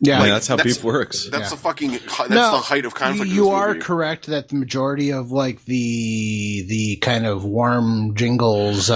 [SPEAKER 3] Yeah, that's how beef works.
[SPEAKER 1] That's the height of conflict.
[SPEAKER 4] You are correct that the majority of the kind of warm jingles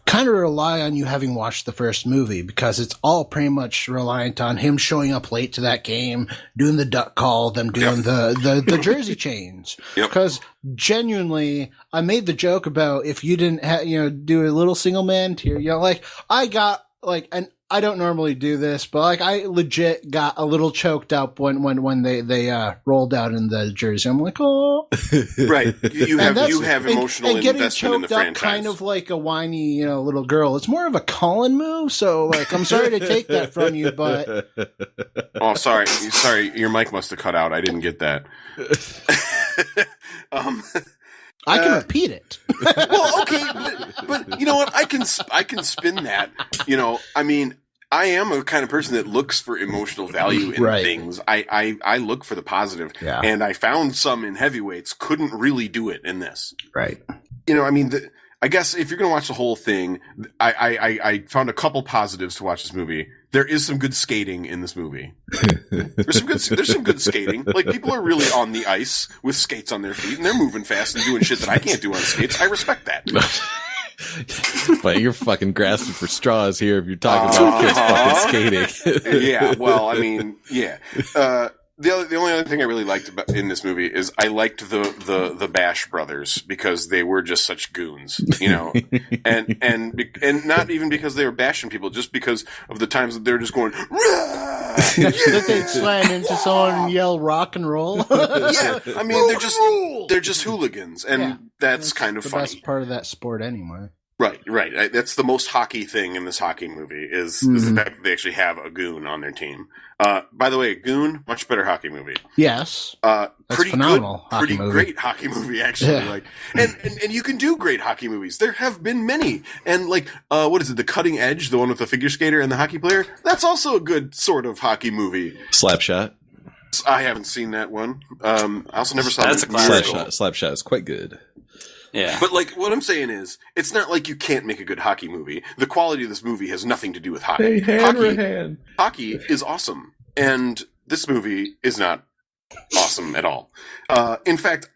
[SPEAKER 4] kind of rely on you having watched the first movie, because it's all pretty much reliant on him showing up late to that game, doing the duck call, them doing the jersey change. Because genuinely, I made the joke about if you didn't do a little single man tier, like I got like an. I don't normally do this, but like I legit got a little choked up when they rolled out in the jersey. I'm like, oh,
[SPEAKER 1] right. You have emotional
[SPEAKER 4] and getting
[SPEAKER 1] investment in the
[SPEAKER 4] choked up
[SPEAKER 1] franchise.
[SPEAKER 4] kind of like a whiny little girl. It's more of a Colin move. So like, I'm sorry to take that from you, but
[SPEAKER 1] oh, sorry, your mic must have cut out. I didn't get that.
[SPEAKER 4] I can repeat it.
[SPEAKER 1] Well, okay, but you know what? I can spin that. I mean, I am a kind of person that looks for emotional value in things. I look for the positive, and I found some in Heavyweights. Couldn't really do it in this.
[SPEAKER 4] Right.
[SPEAKER 1] I mean, I guess if you're going to watch the whole thing, I found a couple positives to watch this movie. There is some good skating in this movie. There's some good skating. Like, people are really on the ice with skates on their feet, and they're moving fast and doing shit that I can't do on skates. I respect that.
[SPEAKER 3] But you're fucking grasping for straws here if you're talking about kids fucking skating.
[SPEAKER 1] Yeah, well, I mean, yeah. The only other thing I really liked in this movie is I liked the Bash brothers, because they were just such goons, and not even because they were bashing people, just because of the times that they're just going,
[SPEAKER 4] that they'd slam into someone and yell rock and roll.
[SPEAKER 1] Yeah, I mean, they're just hooligans, and that's kind of
[SPEAKER 4] the
[SPEAKER 1] funny.
[SPEAKER 4] Best part of that sport, anyway.
[SPEAKER 1] Right. That's the most hockey thing in this hockey movie is the fact that they actually have a goon on their team. By the way, Goon, much better hockey movie.
[SPEAKER 4] Yes.
[SPEAKER 1] Pretty
[SPEAKER 4] phenomenal
[SPEAKER 1] good, pretty great hockey movie, actually. Yeah. Like, and you can do great hockey movies. There have been many. And like, what is it? The Cutting Edge, the one with the figure skater and the hockey player. That's also a good sort of hockey movie.
[SPEAKER 3] Slapshot.
[SPEAKER 1] I haven't seen that one. I also never saw
[SPEAKER 5] That's a classic.
[SPEAKER 3] Slapshot is quite good.
[SPEAKER 5] Yeah.
[SPEAKER 1] But like, what I'm saying is, it's not like you can't make a good hockey movie. The quality of this movie has nothing to do with hockey. Hockey is awesome. And this movie is not awesome at all. In fact,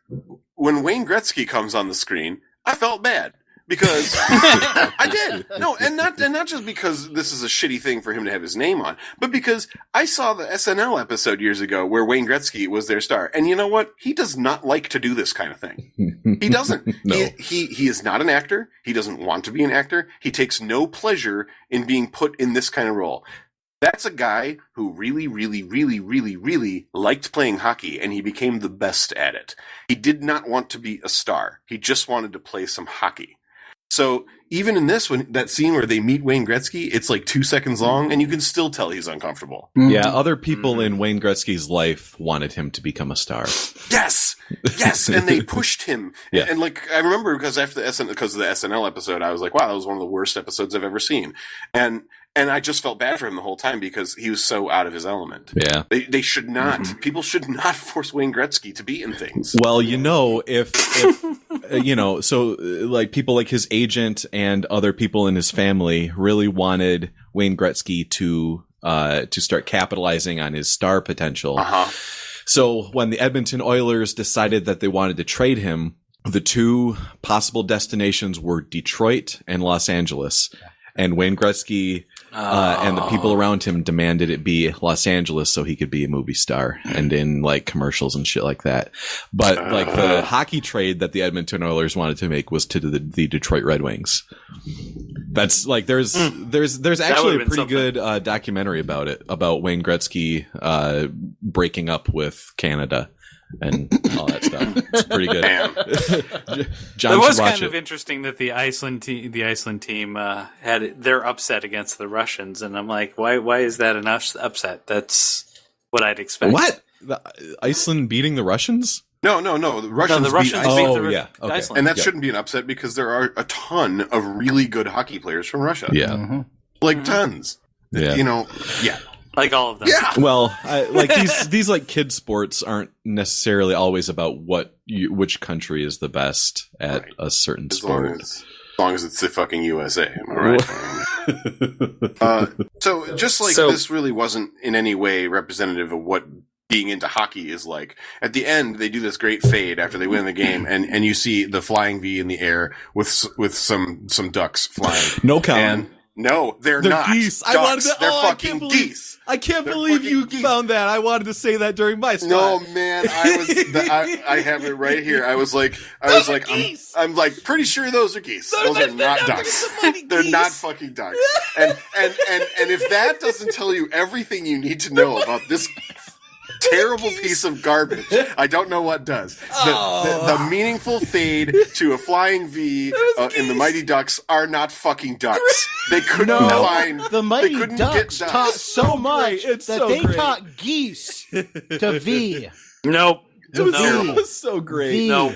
[SPEAKER 1] when Wayne Gretzky comes on the screen, I felt bad. Because I did. No, and not just because this is a shitty thing for him to have his name on, but because I saw the SNL episode years ago where Wayne Gretzky was their star. And you know what? He does not like to do this kind of thing. He doesn't. No. He is not an actor. He doesn't want to be an actor. He takes no pleasure in being put in this kind of role. That's a guy who really, really, really, really, really liked playing hockey, and he became the best at it. He did not want to be a star. He just wanted to play some hockey. So even in this, when that scene where they meet Wayne Gretzky, it's like 2 seconds long, and you can still tell he's uncomfortable.
[SPEAKER 3] Yeah, other people in Wayne Gretzky's life wanted him to become a star.
[SPEAKER 1] Yes, and they pushed him.
[SPEAKER 3] Yeah.
[SPEAKER 1] And like, I remember because of the SNL episode, I was like, wow, that was one of the worst episodes I've ever seen. And I just felt bad for him the whole time because he was so out of his element.
[SPEAKER 3] Yeah.
[SPEAKER 1] They should not. People should not force Wayne Gretzky to be in things.
[SPEAKER 3] Well, if so like people like his agent and other people in his family really wanted Wayne Gretzky to start capitalizing on his star potential.
[SPEAKER 1] Uh-huh.
[SPEAKER 3] So when the Edmonton Oilers decided that they wanted to trade him, the two possible destinations were Detroit and Los Angeles. And Wayne Gretzky and the people around him demanded it be Los Angeles so he could be a movie star and in like commercials and shit like that. But like the hockey trade that the Edmonton Oilers wanted to make was to the Detroit Red Wings. That's like there's actually a pretty good documentary about it, about Wayne Gretzky breaking up with Canada and all that stuff. It's pretty good. John,
[SPEAKER 5] it was
[SPEAKER 3] kind
[SPEAKER 5] of interesting that the Iceland team had their upset against the Russians, and I'm like, why is that an upset? That's what I'd expect.
[SPEAKER 3] What? Iceland beating the Russians?
[SPEAKER 1] No. The Russians beat
[SPEAKER 5] Iceland.
[SPEAKER 1] And that shouldn't be an upset because there are a ton of really good hockey players from Russia.
[SPEAKER 3] Yeah.
[SPEAKER 4] Mm-hmm.
[SPEAKER 1] Like tons.
[SPEAKER 3] Yeah.
[SPEAKER 1] Yeah.
[SPEAKER 5] Like all of them.
[SPEAKER 1] Yeah.
[SPEAKER 3] Well, like these like kid sports aren't necessarily always about which country is the best at a certain sport.
[SPEAKER 1] As long as it's the fucking USA, am I right? So just like this really wasn't in any way representative of what being into hockey is like. At the end, they do this great fade after they win the game, and you see the flying V in the air with some ducks flying.
[SPEAKER 3] No comment.
[SPEAKER 1] And no, they're not
[SPEAKER 3] geese.
[SPEAKER 1] Ducks.
[SPEAKER 3] I wanted to.
[SPEAKER 1] They're
[SPEAKER 3] I
[SPEAKER 1] fucking
[SPEAKER 3] can't believe,
[SPEAKER 1] geese.
[SPEAKER 3] I can't
[SPEAKER 1] They're
[SPEAKER 3] believe you
[SPEAKER 1] fucking geese.
[SPEAKER 3] found that. I wanted to say that during my spot.
[SPEAKER 1] No, man, I have it right here. I was like, I'm like pretty sure those are geese. Those are not ducks. They're not fucking ducks. And if that doesn't tell you everything you need to know about this terrible piece of garbage, I don't know what does. The meaningful fade to a flying V in the Mighty Ducks are not fucking ducks. They couldn't find
[SPEAKER 4] The Mighty
[SPEAKER 1] they couldn't
[SPEAKER 4] Ducks
[SPEAKER 1] get
[SPEAKER 4] taught
[SPEAKER 1] ducks.
[SPEAKER 4] so much
[SPEAKER 3] It's
[SPEAKER 4] that
[SPEAKER 3] so
[SPEAKER 4] they
[SPEAKER 3] great.
[SPEAKER 4] taught geese to V.
[SPEAKER 5] Nope.
[SPEAKER 3] It was,
[SPEAKER 5] No.
[SPEAKER 3] it was so great.
[SPEAKER 4] V.
[SPEAKER 5] No.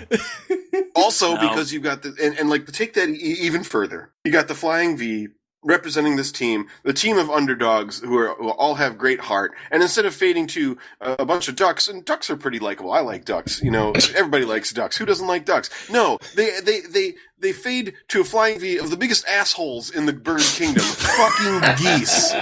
[SPEAKER 1] Also,
[SPEAKER 5] No.
[SPEAKER 1] because you've got and like to take that even further, you got the flying V representing this team, the team of underdogs who all have great heart. And instead of fading to a bunch of ducks, and ducks are pretty likable. I like ducks. You know, everybody likes ducks. Who doesn't like ducks? No, they fade to a flying V of the biggest assholes in the bird kingdom. Fucking geese.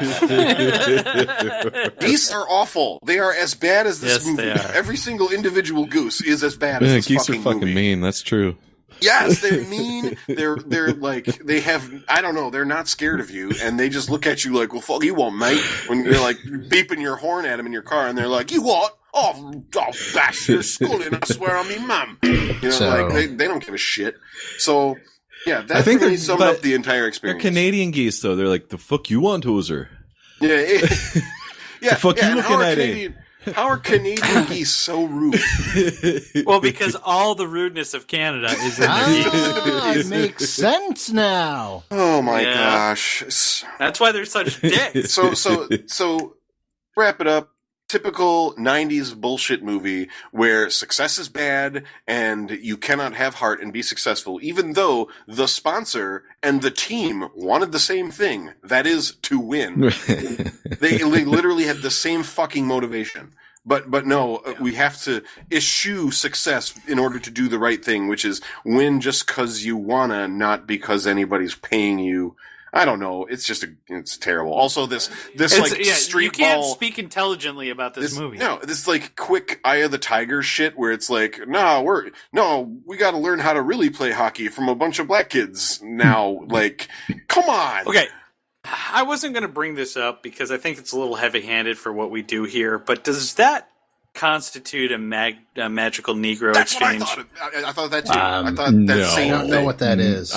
[SPEAKER 1] Geese are awful. They are as bad as this
[SPEAKER 5] Yes,
[SPEAKER 1] movie.
[SPEAKER 5] they are.
[SPEAKER 1] Every single individual goose is as bad as
[SPEAKER 3] Yeah,
[SPEAKER 1] this
[SPEAKER 3] geese are
[SPEAKER 1] fucking
[SPEAKER 3] fucking
[SPEAKER 1] movie.
[SPEAKER 3] mean. That's true.
[SPEAKER 1] Yes, they're mean. They're like they have. I don't know. They're not scared of you, and they just look at you like, "Well, fuck you, won't, mate." When you're like beeping your horn at them in your car, and they're like, "You what? I'll bash your skull in. I swear on me, mum." You know,
[SPEAKER 4] So-
[SPEAKER 1] like they don't give a shit. So yeah, that
[SPEAKER 3] I think
[SPEAKER 1] really
[SPEAKER 3] they're-
[SPEAKER 1] summed
[SPEAKER 3] but
[SPEAKER 1] up the entire
[SPEAKER 3] They're
[SPEAKER 1] experience.
[SPEAKER 3] Canadian geese, though. They're like, the fuck you want, hoser?
[SPEAKER 1] Yeah, yeah.
[SPEAKER 3] fuck you
[SPEAKER 1] and
[SPEAKER 3] looking at,
[SPEAKER 1] How are Canadian geese so rude?
[SPEAKER 5] Well, because all the rudeness of Canada is in the geese.
[SPEAKER 4] Ah, it makes sense now.
[SPEAKER 1] Oh my
[SPEAKER 5] Yeah.
[SPEAKER 1] gosh.
[SPEAKER 5] That's why they're such dicks.
[SPEAKER 1] So wrap it up. Typical 90s bullshit movie where success is bad and you cannot have heart and be successful, even though the sponsor and the team wanted the same thing. That is to win. They literally had the same fucking motivation. But no, we have to eschew success in order to do the right thing, which is win just because you wanna, not because anybody's paying you. I don't know. It's just it's terrible. Also, this like street
[SPEAKER 5] you can't
[SPEAKER 1] ball.
[SPEAKER 5] speak intelligently about this movie.
[SPEAKER 1] No, this like quick Eye of the Tiger shit where it's like, we got to learn how to really play hockey from a bunch of black kids now. Like, come on.
[SPEAKER 5] Okay, I wasn't going to bring this up because I think it's a little heavy-handed for what we do here, but does that constitute a magical Negro
[SPEAKER 1] That's what I
[SPEAKER 5] exchange?
[SPEAKER 1] thought. I thought that too. I thought that
[SPEAKER 3] no.
[SPEAKER 4] I
[SPEAKER 1] same
[SPEAKER 4] don't know
[SPEAKER 1] thing.
[SPEAKER 4] what that is.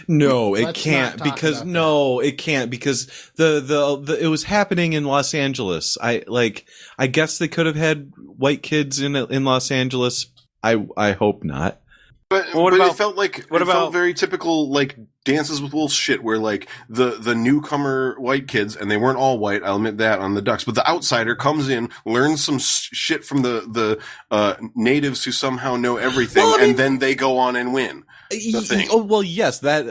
[SPEAKER 3] No, it
[SPEAKER 4] Let's
[SPEAKER 3] can't
[SPEAKER 4] not talk
[SPEAKER 3] because
[SPEAKER 4] about
[SPEAKER 3] no, it can't because the it was happening in Los Angeles. I guess they could have had white kids in Los Angeles. I hope not.
[SPEAKER 1] But,
[SPEAKER 5] Well, what
[SPEAKER 1] but
[SPEAKER 5] about-
[SPEAKER 1] it felt like
[SPEAKER 5] what
[SPEAKER 1] it felt
[SPEAKER 5] about-
[SPEAKER 1] very typical like Dances with Wolves shit where like the newcomer white kids, and they weren't all white, I'll admit that on the Ducks, but the outsider comes in, learns some shit from the natives who somehow know everything,
[SPEAKER 3] Well, I mean-
[SPEAKER 1] and then they go on and win. The thing.
[SPEAKER 3] Oh well, yes, that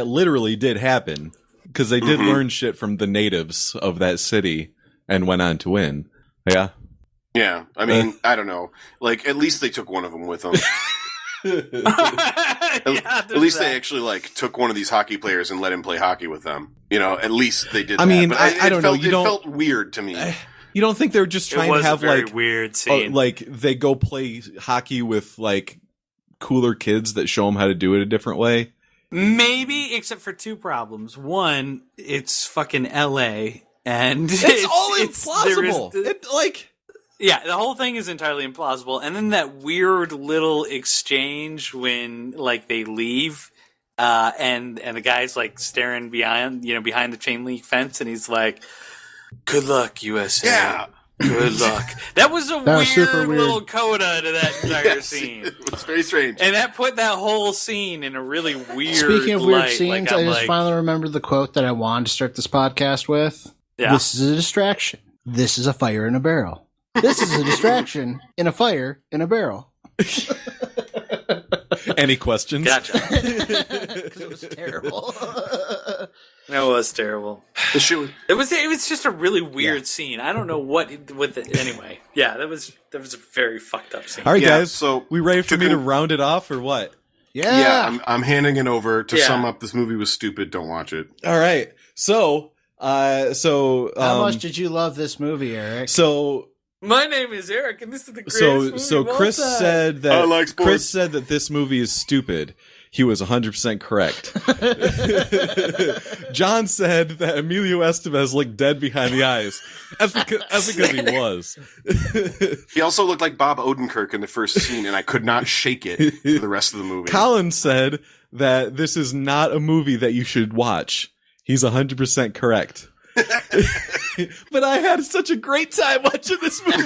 [SPEAKER 3] literally did happen because they did learn shit from the natives of that city and went on to win. Yeah.
[SPEAKER 1] Yeah, I mean, I don't know. Like, at least they took one of them with them. At least they actually like took one of these hockey players and let him play hockey with them. You know, at least they did.
[SPEAKER 3] I
[SPEAKER 1] that.
[SPEAKER 3] mean,
[SPEAKER 1] But
[SPEAKER 3] I don't know.
[SPEAKER 1] It felt weird to me.
[SPEAKER 3] You don't think they're just
[SPEAKER 5] It
[SPEAKER 3] trying
[SPEAKER 5] was
[SPEAKER 3] to have
[SPEAKER 5] a very
[SPEAKER 3] like
[SPEAKER 5] weird
[SPEAKER 3] oh,
[SPEAKER 5] scene.
[SPEAKER 3] like they go play hockey with like cooler kids that show them how to do it a different way?
[SPEAKER 5] Maybe, except for two problems. One, it's fucking L.A. and
[SPEAKER 3] It's all
[SPEAKER 5] there is
[SPEAKER 3] implausible.
[SPEAKER 5] the- Yeah, the whole thing is entirely implausible. And then that weird little exchange when like they leave, and the guy's like staring behind the chain link fence, and he's like, "Good luck, USA."
[SPEAKER 1] Yeah.
[SPEAKER 5] Good luck. That was a
[SPEAKER 4] That was super
[SPEAKER 5] weird
[SPEAKER 4] weird.
[SPEAKER 5] little coda to that entire
[SPEAKER 1] Yes,
[SPEAKER 5] scene.
[SPEAKER 1] it was very strange.
[SPEAKER 5] And that put that whole scene in a really weird
[SPEAKER 4] Speaking of weird
[SPEAKER 5] light.
[SPEAKER 4] scenes,
[SPEAKER 5] Like,
[SPEAKER 4] I
[SPEAKER 5] I'm
[SPEAKER 4] just
[SPEAKER 5] like,
[SPEAKER 4] finally remembered the quote that I wanted to start this podcast with.
[SPEAKER 5] yeah.
[SPEAKER 4] This is a distraction. This is a fire in a barrel. This is a distraction in a fire in a barrel.
[SPEAKER 3] Any questions?
[SPEAKER 5] Gotcha.
[SPEAKER 4] Because it was terrible.
[SPEAKER 5] That was terrible.
[SPEAKER 1] The shit was,
[SPEAKER 5] It was just a really weird scene. I don't know what with it. Anyway, yeah, that was a very fucked up scene.
[SPEAKER 3] All right,
[SPEAKER 1] Yeah,
[SPEAKER 3] guys.
[SPEAKER 1] so
[SPEAKER 3] we ready for
[SPEAKER 1] to
[SPEAKER 3] me to
[SPEAKER 1] con-
[SPEAKER 3] round it off or what?
[SPEAKER 1] yeah, I'm handing it over to
[SPEAKER 5] Yeah.
[SPEAKER 1] sum up. This movie was stupid. Don't watch it.
[SPEAKER 3] All right. So
[SPEAKER 4] How much did you love this movie, Eric?
[SPEAKER 3] So
[SPEAKER 5] My name is Eric, and this is the greatest movie
[SPEAKER 3] So
[SPEAKER 5] of all
[SPEAKER 3] Chris
[SPEAKER 5] time.
[SPEAKER 3] said that
[SPEAKER 1] I like sports.
[SPEAKER 3] Chris said that this movie is stupid. He was 100% correct. John said that Emilio Estevez looked dead behind the eyes. That's because he was.
[SPEAKER 1] He also looked like Bob Odenkirk in the first scene, and I could not shake it for the rest of the movie.
[SPEAKER 3] Colin said that this is not a movie that you should watch. He's 100% correct. But I had such a great time watching this movie.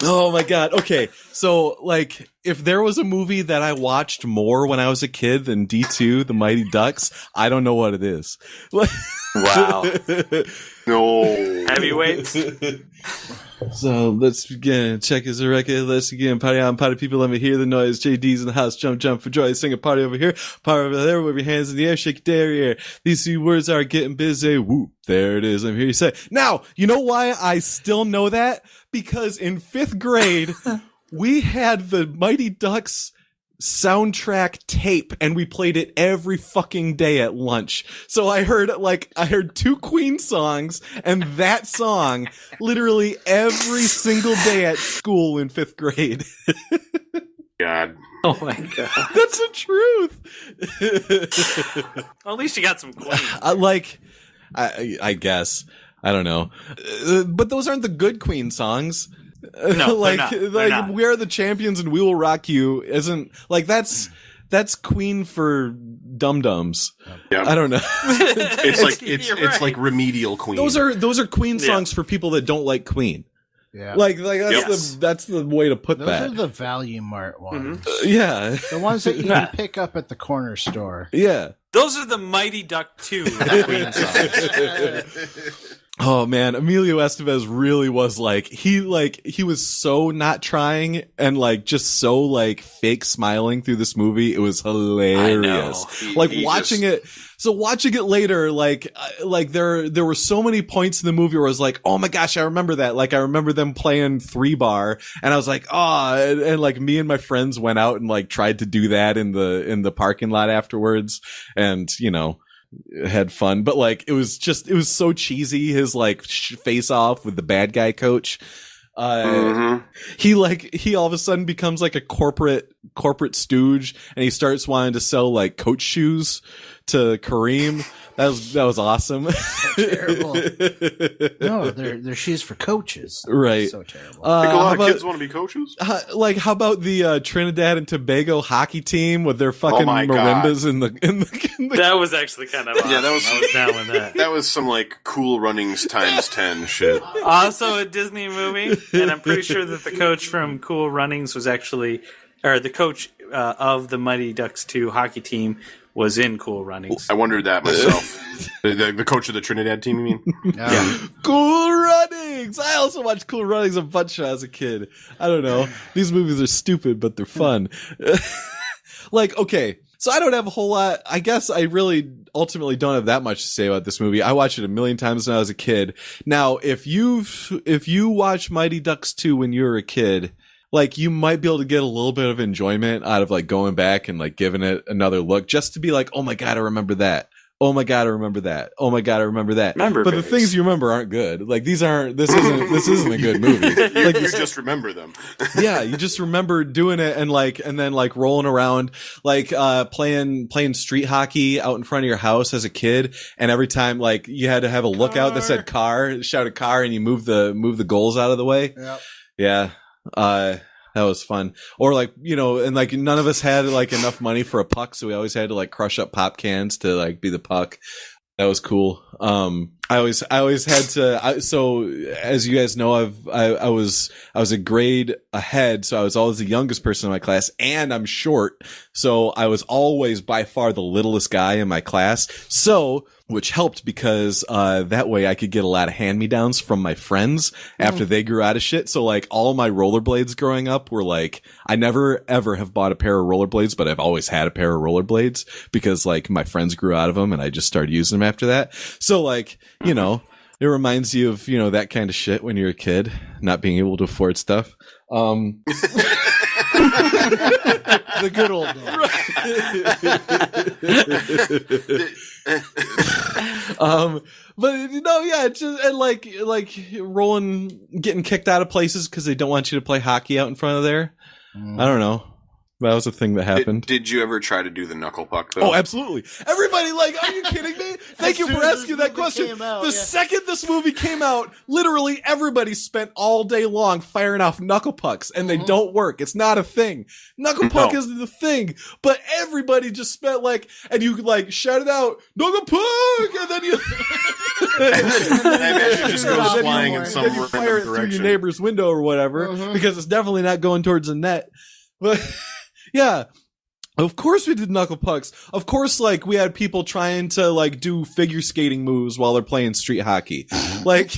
[SPEAKER 3] Oh my god. Okay. So like if there was a movie that I watched more when I was a kid than D2, The Mighty Ducks, I don't know what it is.
[SPEAKER 5] Wow.
[SPEAKER 1] No.
[SPEAKER 5] Heavyweights.
[SPEAKER 3] So let's begin. Check his record. Let's begin. Party on, party people. Let me hear the noise. JD's in the house. Jump, jump for joy. Sing a party over here. Party over there. Wave your hands in the air. Shake your derriere. These three words are getting busy. Whoop. There it is. I'm here to say. Now, you know why I still know that? Because in 5th grade, we had the Mighty Ducks soundtrack tape and we played it every fucking day at lunch. So I heard 2 Queen songs and that song literally every single day at school in 5th grade.
[SPEAKER 1] God.
[SPEAKER 5] Oh my god.
[SPEAKER 3] That's the truth.
[SPEAKER 5] Well, at least you got some Queen.
[SPEAKER 3] I guess. I don't know. But those aren't the good Queen songs.
[SPEAKER 5] No, they're not. They're not.
[SPEAKER 3] We Are the Champions and We Will Rock You isn't like that's Queen for dum-dums.
[SPEAKER 1] Yeah.
[SPEAKER 3] I don't know.
[SPEAKER 1] It's like remedial Queen.
[SPEAKER 3] Those are Queen songs for people that don't like Queen.
[SPEAKER 4] Yeah.
[SPEAKER 3] Like that's the way to put
[SPEAKER 4] Those
[SPEAKER 3] that.
[SPEAKER 4] are the Value Mart ones.
[SPEAKER 3] Yeah.
[SPEAKER 4] The ones that you can pick up at the corner store.
[SPEAKER 3] Yeah.
[SPEAKER 5] Those are the Mighty Duck 2 Queen songs.
[SPEAKER 3] Oh man, Emilio Estevez really was he was so not trying and just so fake smiling through this movie. It was hilarious. Watching it later, there were so many points in the movie where I was like, oh my gosh, I remember that. I remember them playing 3-bar and I was like, oh, and me and my friends went out and tried to do that in the parking lot afterwards. And, had fun, but it was so cheesy. His face off with the bad guy coach. He all of a sudden becomes a corporate stooge and he starts wanting to sell Coach shoes to Kareem. That was awesome.
[SPEAKER 4] So terrible. No, they're shoes for coaches.
[SPEAKER 3] Right.
[SPEAKER 4] So terrible.
[SPEAKER 1] I think a lot of kids want to be coaches.
[SPEAKER 3] How about the Trinidad and Tobago hockey team with their fucking marimbas in the
[SPEAKER 5] That was actually kind of awesome.
[SPEAKER 1] Yeah, that was
[SPEAKER 5] I was down with that.
[SPEAKER 1] That was some Cool Runnings times 10 shit.
[SPEAKER 5] Also a Disney movie, and I'm pretty sure that the coach from Cool Runnings was actually, or the coach of the Mighty Ducks 2 hockey team was in Cool Runnings.
[SPEAKER 1] I wondered that myself. the coach of the Trinidad team, you mean?
[SPEAKER 5] Yeah.
[SPEAKER 3] Cool Runnings! I also watched Cool Runnings a bunch as a kid. I don't know. These movies are stupid, but they're fun. Okay. So I don't have a whole lot. I guess I really ultimately don't have that much to say about this movie. I watched it a million times when I was a kid. Now, if you watch Mighty Ducks 2 when you were a kid, you might be able to get a little bit of enjoyment out of going back and giving it another look just to be oh my God, I remember that. Oh my God, I remember that. Oh my God, I remember that. But the things you remember aren't good. This isn't a good movie.
[SPEAKER 1] You just remember them.
[SPEAKER 3] Yeah, you just remember doing it and then rolling around, playing street hockey out in front of your house as a kid. And every time, you had to have a lookout that said car, shout a car, and you move the goals out of the way.
[SPEAKER 4] Yep.
[SPEAKER 3] Yeah. That was fun. Or and none of us had enough money for a puck, so we always had to crush up pop cans to be the puck. That was cool. I always had to. So as you guys know, I was a grade ahead, so I was always the youngest person in my class, and I'm short, so I was always by far the littlest guy in my class. So, which helped because that way I could get a lot of hand-me-downs from my friends after they grew out of shit. So all my rollerblades growing up were I never ever have bought a pair of rollerblades, but I've always had a pair of rollerblades because my friends grew out of them and I just started using them after that. So it reminds you of, that kind of shit when you're a kid, not being able to afford stuff.
[SPEAKER 4] The good old days.
[SPEAKER 3] But no, yeah, it's just and like rolling, getting kicked out of places because they don't want you to play hockey out in front of there. I don't know. That was a thing that happened.
[SPEAKER 1] Did you ever try to do the knuckle puck, though?
[SPEAKER 3] Oh, absolutely. Everybody, like, are you kidding me? Thank you for asking that question. The second this movie came out, literally everybody spent all day long firing off knuckle pucks, and they don't work. It's not a thing. Knuckle puck isn't the thing, but everybody just spent, like, and you, like, shout it out, knuckle puck, and then you...
[SPEAKER 1] and just goes flying in some
[SPEAKER 3] random fire it through your neighbor's window or whatever, because it's definitely not going towards the net. But... Yeah, of course we did knuckle pucks. Of course, like, we had people trying to, like, do figure skating moves while they're playing street hockey. Like,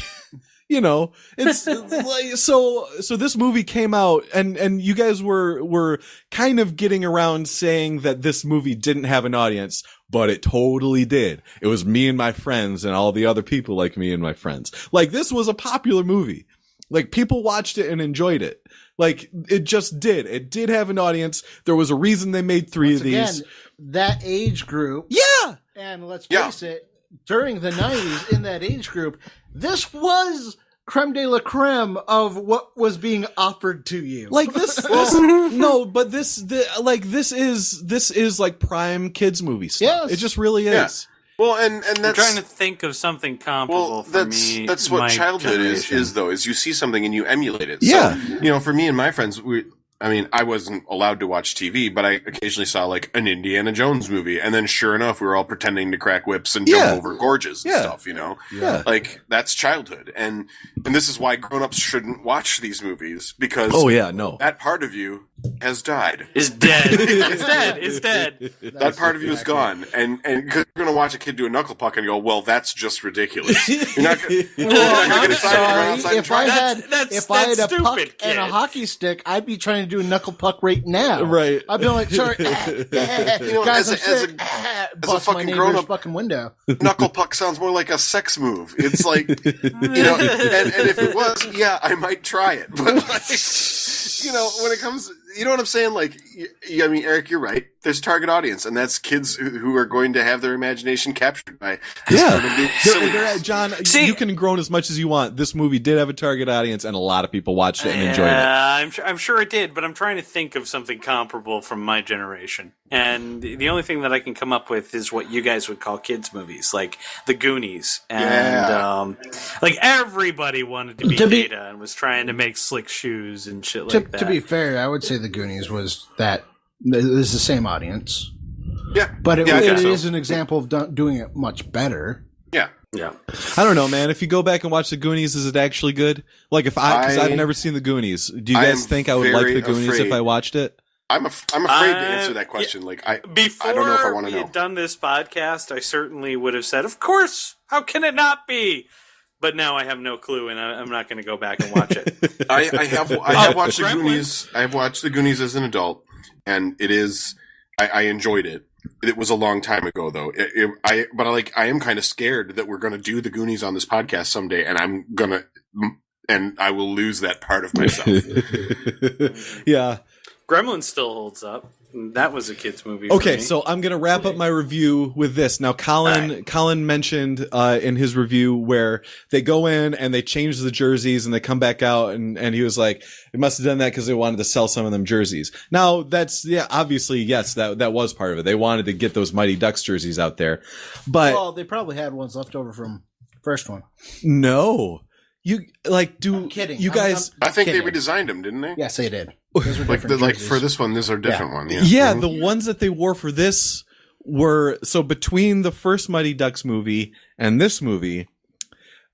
[SPEAKER 3] you know, it's like, so this movie came out and you guys were kind of getting around saying that this movie didn't have an audience, but it totally did. It was me and my friends and all the other people like me and my friends. Like, this was a popular movie. Like, people watched it and enjoyed it. Like, it just did. It did have an audience. There was a reason they made three of these.
[SPEAKER 4] Again, that age group.
[SPEAKER 3] Yeah!
[SPEAKER 4] And let's face it, during the 90s, in that age group, this was creme de la creme of what was being offered to you.
[SPEAKER 3] Like, this no, but this is like prime kids movie stuff.
[SPEAKER 4] Yes.
[SPEAKER 3] It just really is.
[SPEAKER 1] Yeah. Well, and that's
[SPEAKER 5] I'm trying to think of something comparable for me.
[SPEAKER 1] That's what
[SPEAKER 5] my
[SPEAKER 1] childhood
[SPEAKER 5] generation.
[SPEAKER 1] is though, is you see something and you emulate it.
[SPEAKER 3] Yeah.
[SPEAKER 1] So, you know, for me and my friends, I wasn't allowed to watch TV, but I occasionally saw like an Indiana Jones movie, and then sure enough, we were all pretending to crack whips and jump over gorges and stuff, you know?
[SPEAKER 3] Yeah.
[SPEAKER 1] Like, that's childhood. And this is why grown-ups shouldn't watch these movies, because that part of you has died.
[SPEAKER 5] Is dead. It's dead.
[SPEAKER 1] That part of you is gone. And cause you're going to watch a kid do a knuckle puck and go, well, that's just ridiculous. You're not going to
[SPEAKER 4] I'm
[SPEAKER 1] get
[SPEAKER 4] sorry.
[SPEAKER 1] outside and
[SPEAKER 4] If
[SPEAKER 1] try
[SPEAKER 4] I
[SPEAKER 1] it.
[SPEAKER 4] had,
[SPEAKER 5] That's
[SPEAKER 4] if I had a
[SPEAKER 5] stupid,
[SPEAKER 4] puck
[SPEAKER 5] kid.
[SPEAKER 4] and a hockey stick, I'd be trying to do a knuckle puck right now.
[SPEAKER 3] Right.
[SPEAKER 4] I'd be like, sorry,
[SPEAKER 1] know,
[SPEAKER 4] guys,
[SPEAKER 1] as
[SPEAKER 4] I'm
[SPEAKER 1] a-
[SPEAKER 4] sick.
[SPEAKER 1] as a
[SPEAKER 4] Bust my
[SPEAKER 1] fucking
[SPEAKER 4] neighbor's
[SPEAKER 1] grown-up-
[SPEAKER 4] fucking window.
[SPEAKER 1] Knuckle puck sounds more like a sex move. It's like, you know, and if it was, yeah, I might try it. But, like, you know, when it comes, you know what I'm saying? Like, I mean, Eric, you're right. There's target audience, and that's kids who are going to have their imagination captured by this kind of new silliness.
[SPEAKER 3] John, you can groan as much as you want. This movie did have a target audience, and a lot of people watched it and enjoyed it.
[SPEAKER 5] I'm sure it did, but I'm trying to think of something comparable from my generation. And the only thing that I can come up with is what you guys would call kids movies, like The Goonies. And like everybody wanted to be Data and was trying to make slick shoes and shit like that.
[SPEAKER 4] To be fair, I would say The Goonies was that. It was the same audience.
[SPEAKER 1] Yeah.
[SPEAKER 4] But it
[SPEAKER 1] so.
[SPEAKER 4] is an example of doing it much better.
[SPEAKER 1] Yeah.
[SPEAKER 5] Yeah.
[SPEAKER 3] I don't know, man. If you go back and watch The Goonies, is it actually good? Like, because I've never seen The Goonies. Do you guys think I would like The Goonies if I watched it?
[SPEAKER 1] I'm afraid to answer that question. Like, I don't know if I want to know.
[SPEAKER 5] Before we had done this podcast, I certainly would have said, of course, how can it not be? But now I have no clue, and I'm not going to go back and watch it.
[SPEAKER 1] I have watched The Goonies. I have watched The Goonies as an adult, and it is. I enjoyed it. It was a long time ago, though. I am kind of scared that we're going to do The Goonies on this podcast someday, and I will lose that part of myself.
[SPEAKER 3] Yeah.
[SPEAKER 5] Gremlins still holds up. That was a kid's movie.
[SPEAKER 3] Okay, so I'm gonna wrap up my review with this. Now, Colin mentioned in his review where they go in and they change the jerseys and they come back out, and he was like, "They must have done that because they wanted to sell some of them jerseys." Now, obviously, yes, that was part of it. They wanted to get those Mighty Ducks jerseys out there, but
[SPEAKER 4] Well, they probably had ones left over from first one.
[SPEAKER 3] no,
[SPEAKER 4] I'm kidding.
[SPEAKER 3] You guys?
[SPEAKER 1] I think they
[SPEAKER 4] kidding.
[SPEAKER 1] redesigned them, didn't they?
[SPEAKER 4] Yes, they did. Those were
[SPEAKER 1] Like
[SPEAKER 4] different jerseys.
[SPEAKER 1] for this one, these are different one. Yeah.
[SPEAKER 3] Yeah,
[SPEAKER 1] Mhm.
[SPEAKER 3] the ones that they wore for this were so between the first Mighty Ducks movie and this movie,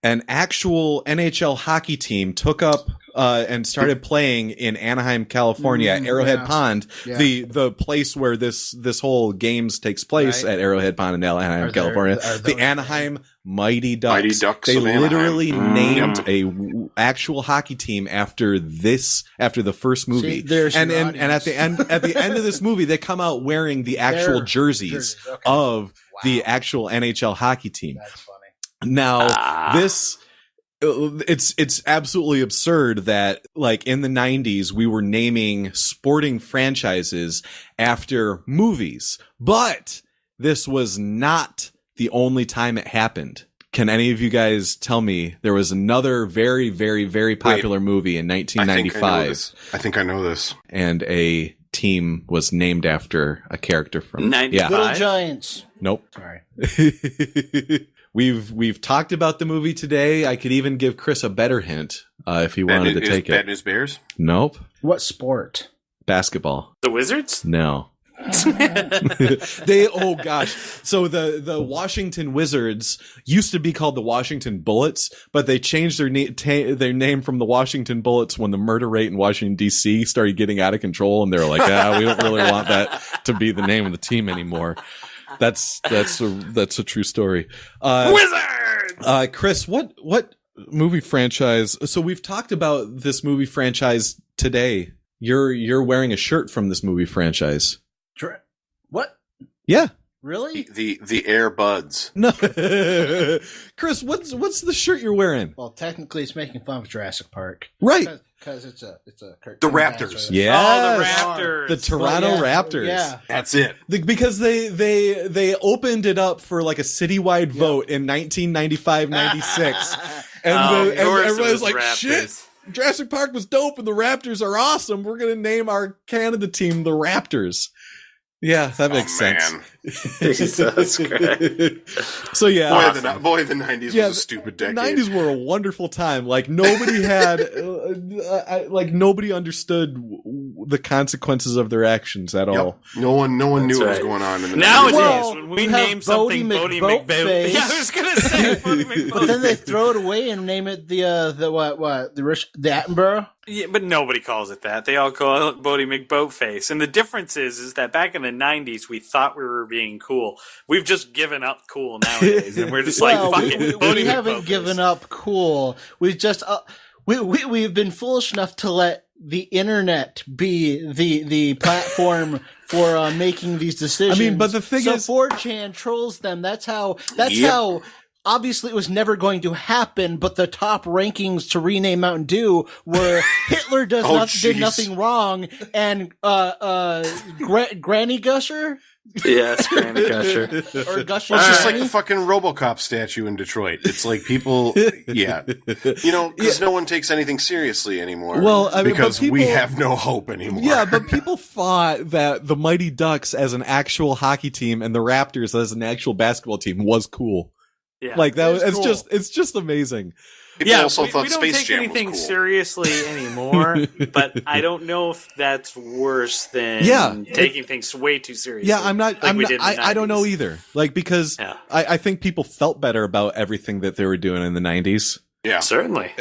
[SPEAKER 3] an actual NHL hockey team took up and started playing in Anaheim, California, at Arrowhead Pond, the place where this whole games takes place at Arrowhead Pond in Anaheim, California. The Anaheim Mighty Ducks.
[SPEAKER 1] Mighty Ducks
[SPEAKER 3] They
[SPEAKER 1] of Anaheim.
[SPEAKER 3] literally named a actual hockey team after the first movie.
[SPEAKER 4] See, there's
[SPEAKER 3] and
[SPEAKER 4] your
[SPEAKER 3] at the end of this movie, they come out wearing the actual jerseys
[SPEAKER 4] okay.
[SPEAKER 3] of the actual NHL hockey team.
[SPEAKER 4] That's funny.
[SPEAKER 3] Now, it's absolutely absurd that like in the 90s we were naming sporting franchises after movies, but this was not the only time it happened. Can any of you guys tell me there was another very, very, very popular movie in 1995?
[SPEAKER 1] I think I know this.
[SPEAKER 3] And a team was named after a character from
[SPEAKER 5] 95?
[SPEAKER 4] Little Giants.
[SPEAKER 3] Nope.
[SPEAKER 4] Sorry.
[SPEAKER 3] We've talked about the movie today. I could even give Chris a better hint if he wanted to take
[SPEAKER 1] Bad
[SPEAKER 3] it.
[SPEAKER 1] News Bears?
[SPEAKER 3] Nope.
[SPEAKER 4] What sport?
[SPEAKER 3] Basketball.
[SPEAKER 5] The Wizards?
[SPEAKER 3] No. So the Washington Wizards used to be called the Washington Bullets, but they changed their name from the Washington Bullets when the murder rate in Washington DC started getting out of control, and they were like, we don't really want that to be the name of the team anymore. That's a true story.
[SPEAKER 5] Wizards!
[SPEAKER 3] Chris, what movie franchise? So we've talked about this movie franchise today. You're wearing a shirt from this movie franchise.
[SPEAKER 4] What?
[SPEAKER 3] Yeah.
[SPEAKER 4] Really?
[SPEAKER 1] The Air Buds.
[SPEAKER 3] No. Chris, what's the shirt you're wearing?
[SPEAKER 4] Well, technically, it's making fun of Jurassic Park.
[SPEAKER 3] Right.
[SPEAKER 4] Because it's a cartoon.
[SPEAKER 1] The Raptors.
[SPEAKER 3] Yeah.
[SPEAKER 5] Oh, the Raptors.
[SPEAKER 3] The Toronto Raptors.
[SPEAKER 4] Yeah.
[SPEAKER 1] That's it.
[SPEAKER 3] Because they opened it up for like a citywide vote in 1995-96. And everybody was like,
[SPEAKER 5] Raptors.
[SPEAKER 3] shit, Jurassic Park was dope and the Raptors are awesome. We're going to name our Canada team the Raptors. Yeah, that makes sense.
[SPEAKER 5] Jesus Christ.
[SPEAKER 3] So yeah,
[SPEAKER 1] Boy, the 90s was a stupid decade.
[SPEAKER 3] The 90s were a wonderful time. Like nobody had, nobody understood the consequences of their actions at all.
[SPEAKER 1] No one knew what was
[SPEAKER 5] right.
[SPEAKER 1] going on in the 90s.
[SPEAKER 5] Nowadays, when we
[SPEAKER 4] you have
[SPEAKER 5] name something
[SPEAKER 4] Bodie
[SPEAKER 5] Bodie
[SPEAKER 4] McBoatface.
[SPEAKER 5] McBoat, yeah, I was gonna say Bodie McBoat.
[SPEAKER 4] But then they throw it away and name it the Attenborough.
[SPEAKER 5] Yeah, but nobody calls it that. They all call it Bodie McBoatface. And the difference is that back in the 90s, we thought we were being cool. We've just given up cool nowadays, and we're just like, fuck it, Bodie
[SPEAKER 4] we haven't
[SPEAKER 5] McBoatface.
[SPEAKER 4] given up cool. We've just we've been foolish enough to let the internet be the platform for making these decisions.
[SPEAKER 3] I mean, but the thing is,
[SPEAKER 4] 4chan trolls them. That's how. Obviously, it was never going to happen, but the top rankings to rename Mountain Dew were Hitler did nothing wrong, and Granny Gusher
[SPEAKER 5] Yes, Granny Gusher.
[SPEAKER 4] or Gusher.
[SPEAKER 1] Well, it's just like
[SPEAKER 4] Granny?
[SPEAKER 1] the fucking RoboCop statue in Detroit. It's like people, because no one takes anything seriously anymore.
[SPEAKER 3] Well, I mean,
[SPEAKER 1] because
[SPEAKER 3] but
[SPEAKER 1] we
[SPEAKER 3] people-
[SPEAKER 1] have no hope anymore.
[SPEAKER 3] Yeah, but people thought that the Mighty Ducks as an actual hockey team and the Raptors as an actual basketball team was cool.
[SPEAKER 5] Yeah.
[SPEAKER 3] Like that was,
[SPEAKER 4] It's cool.
[SPEAKER 3] it's just amazing.
[SPEAKER 1] People also
[SPEAKER 5] we
[SPEAKER 1] thought
[SPEAKER 5] don't
[SPEAKER 1] Space
[SPEAKER 5] take
[SPEAKER 1] Jam
[SPEAKER 5] anything
[SPEAKER 1] was cool.
[SPEAKER 5] seriously anymore, but I don't know if that's worse than taking things way too seriously.
[SPEAKER 3] Yeah, I'm not,
[SPEAKER 5] like we did in the
[SPEAKER 3] I don't know
[SPEAKER 5] 90s.
[SPEAKER 3] either. Like, because
[SPEAKER 5] Yeah.
[SPEAKER 3] I think people felt better about everything that they were doing in the 90s.
[SPEAKER 1] Yeah.
[SPEAKER 5] Certainly.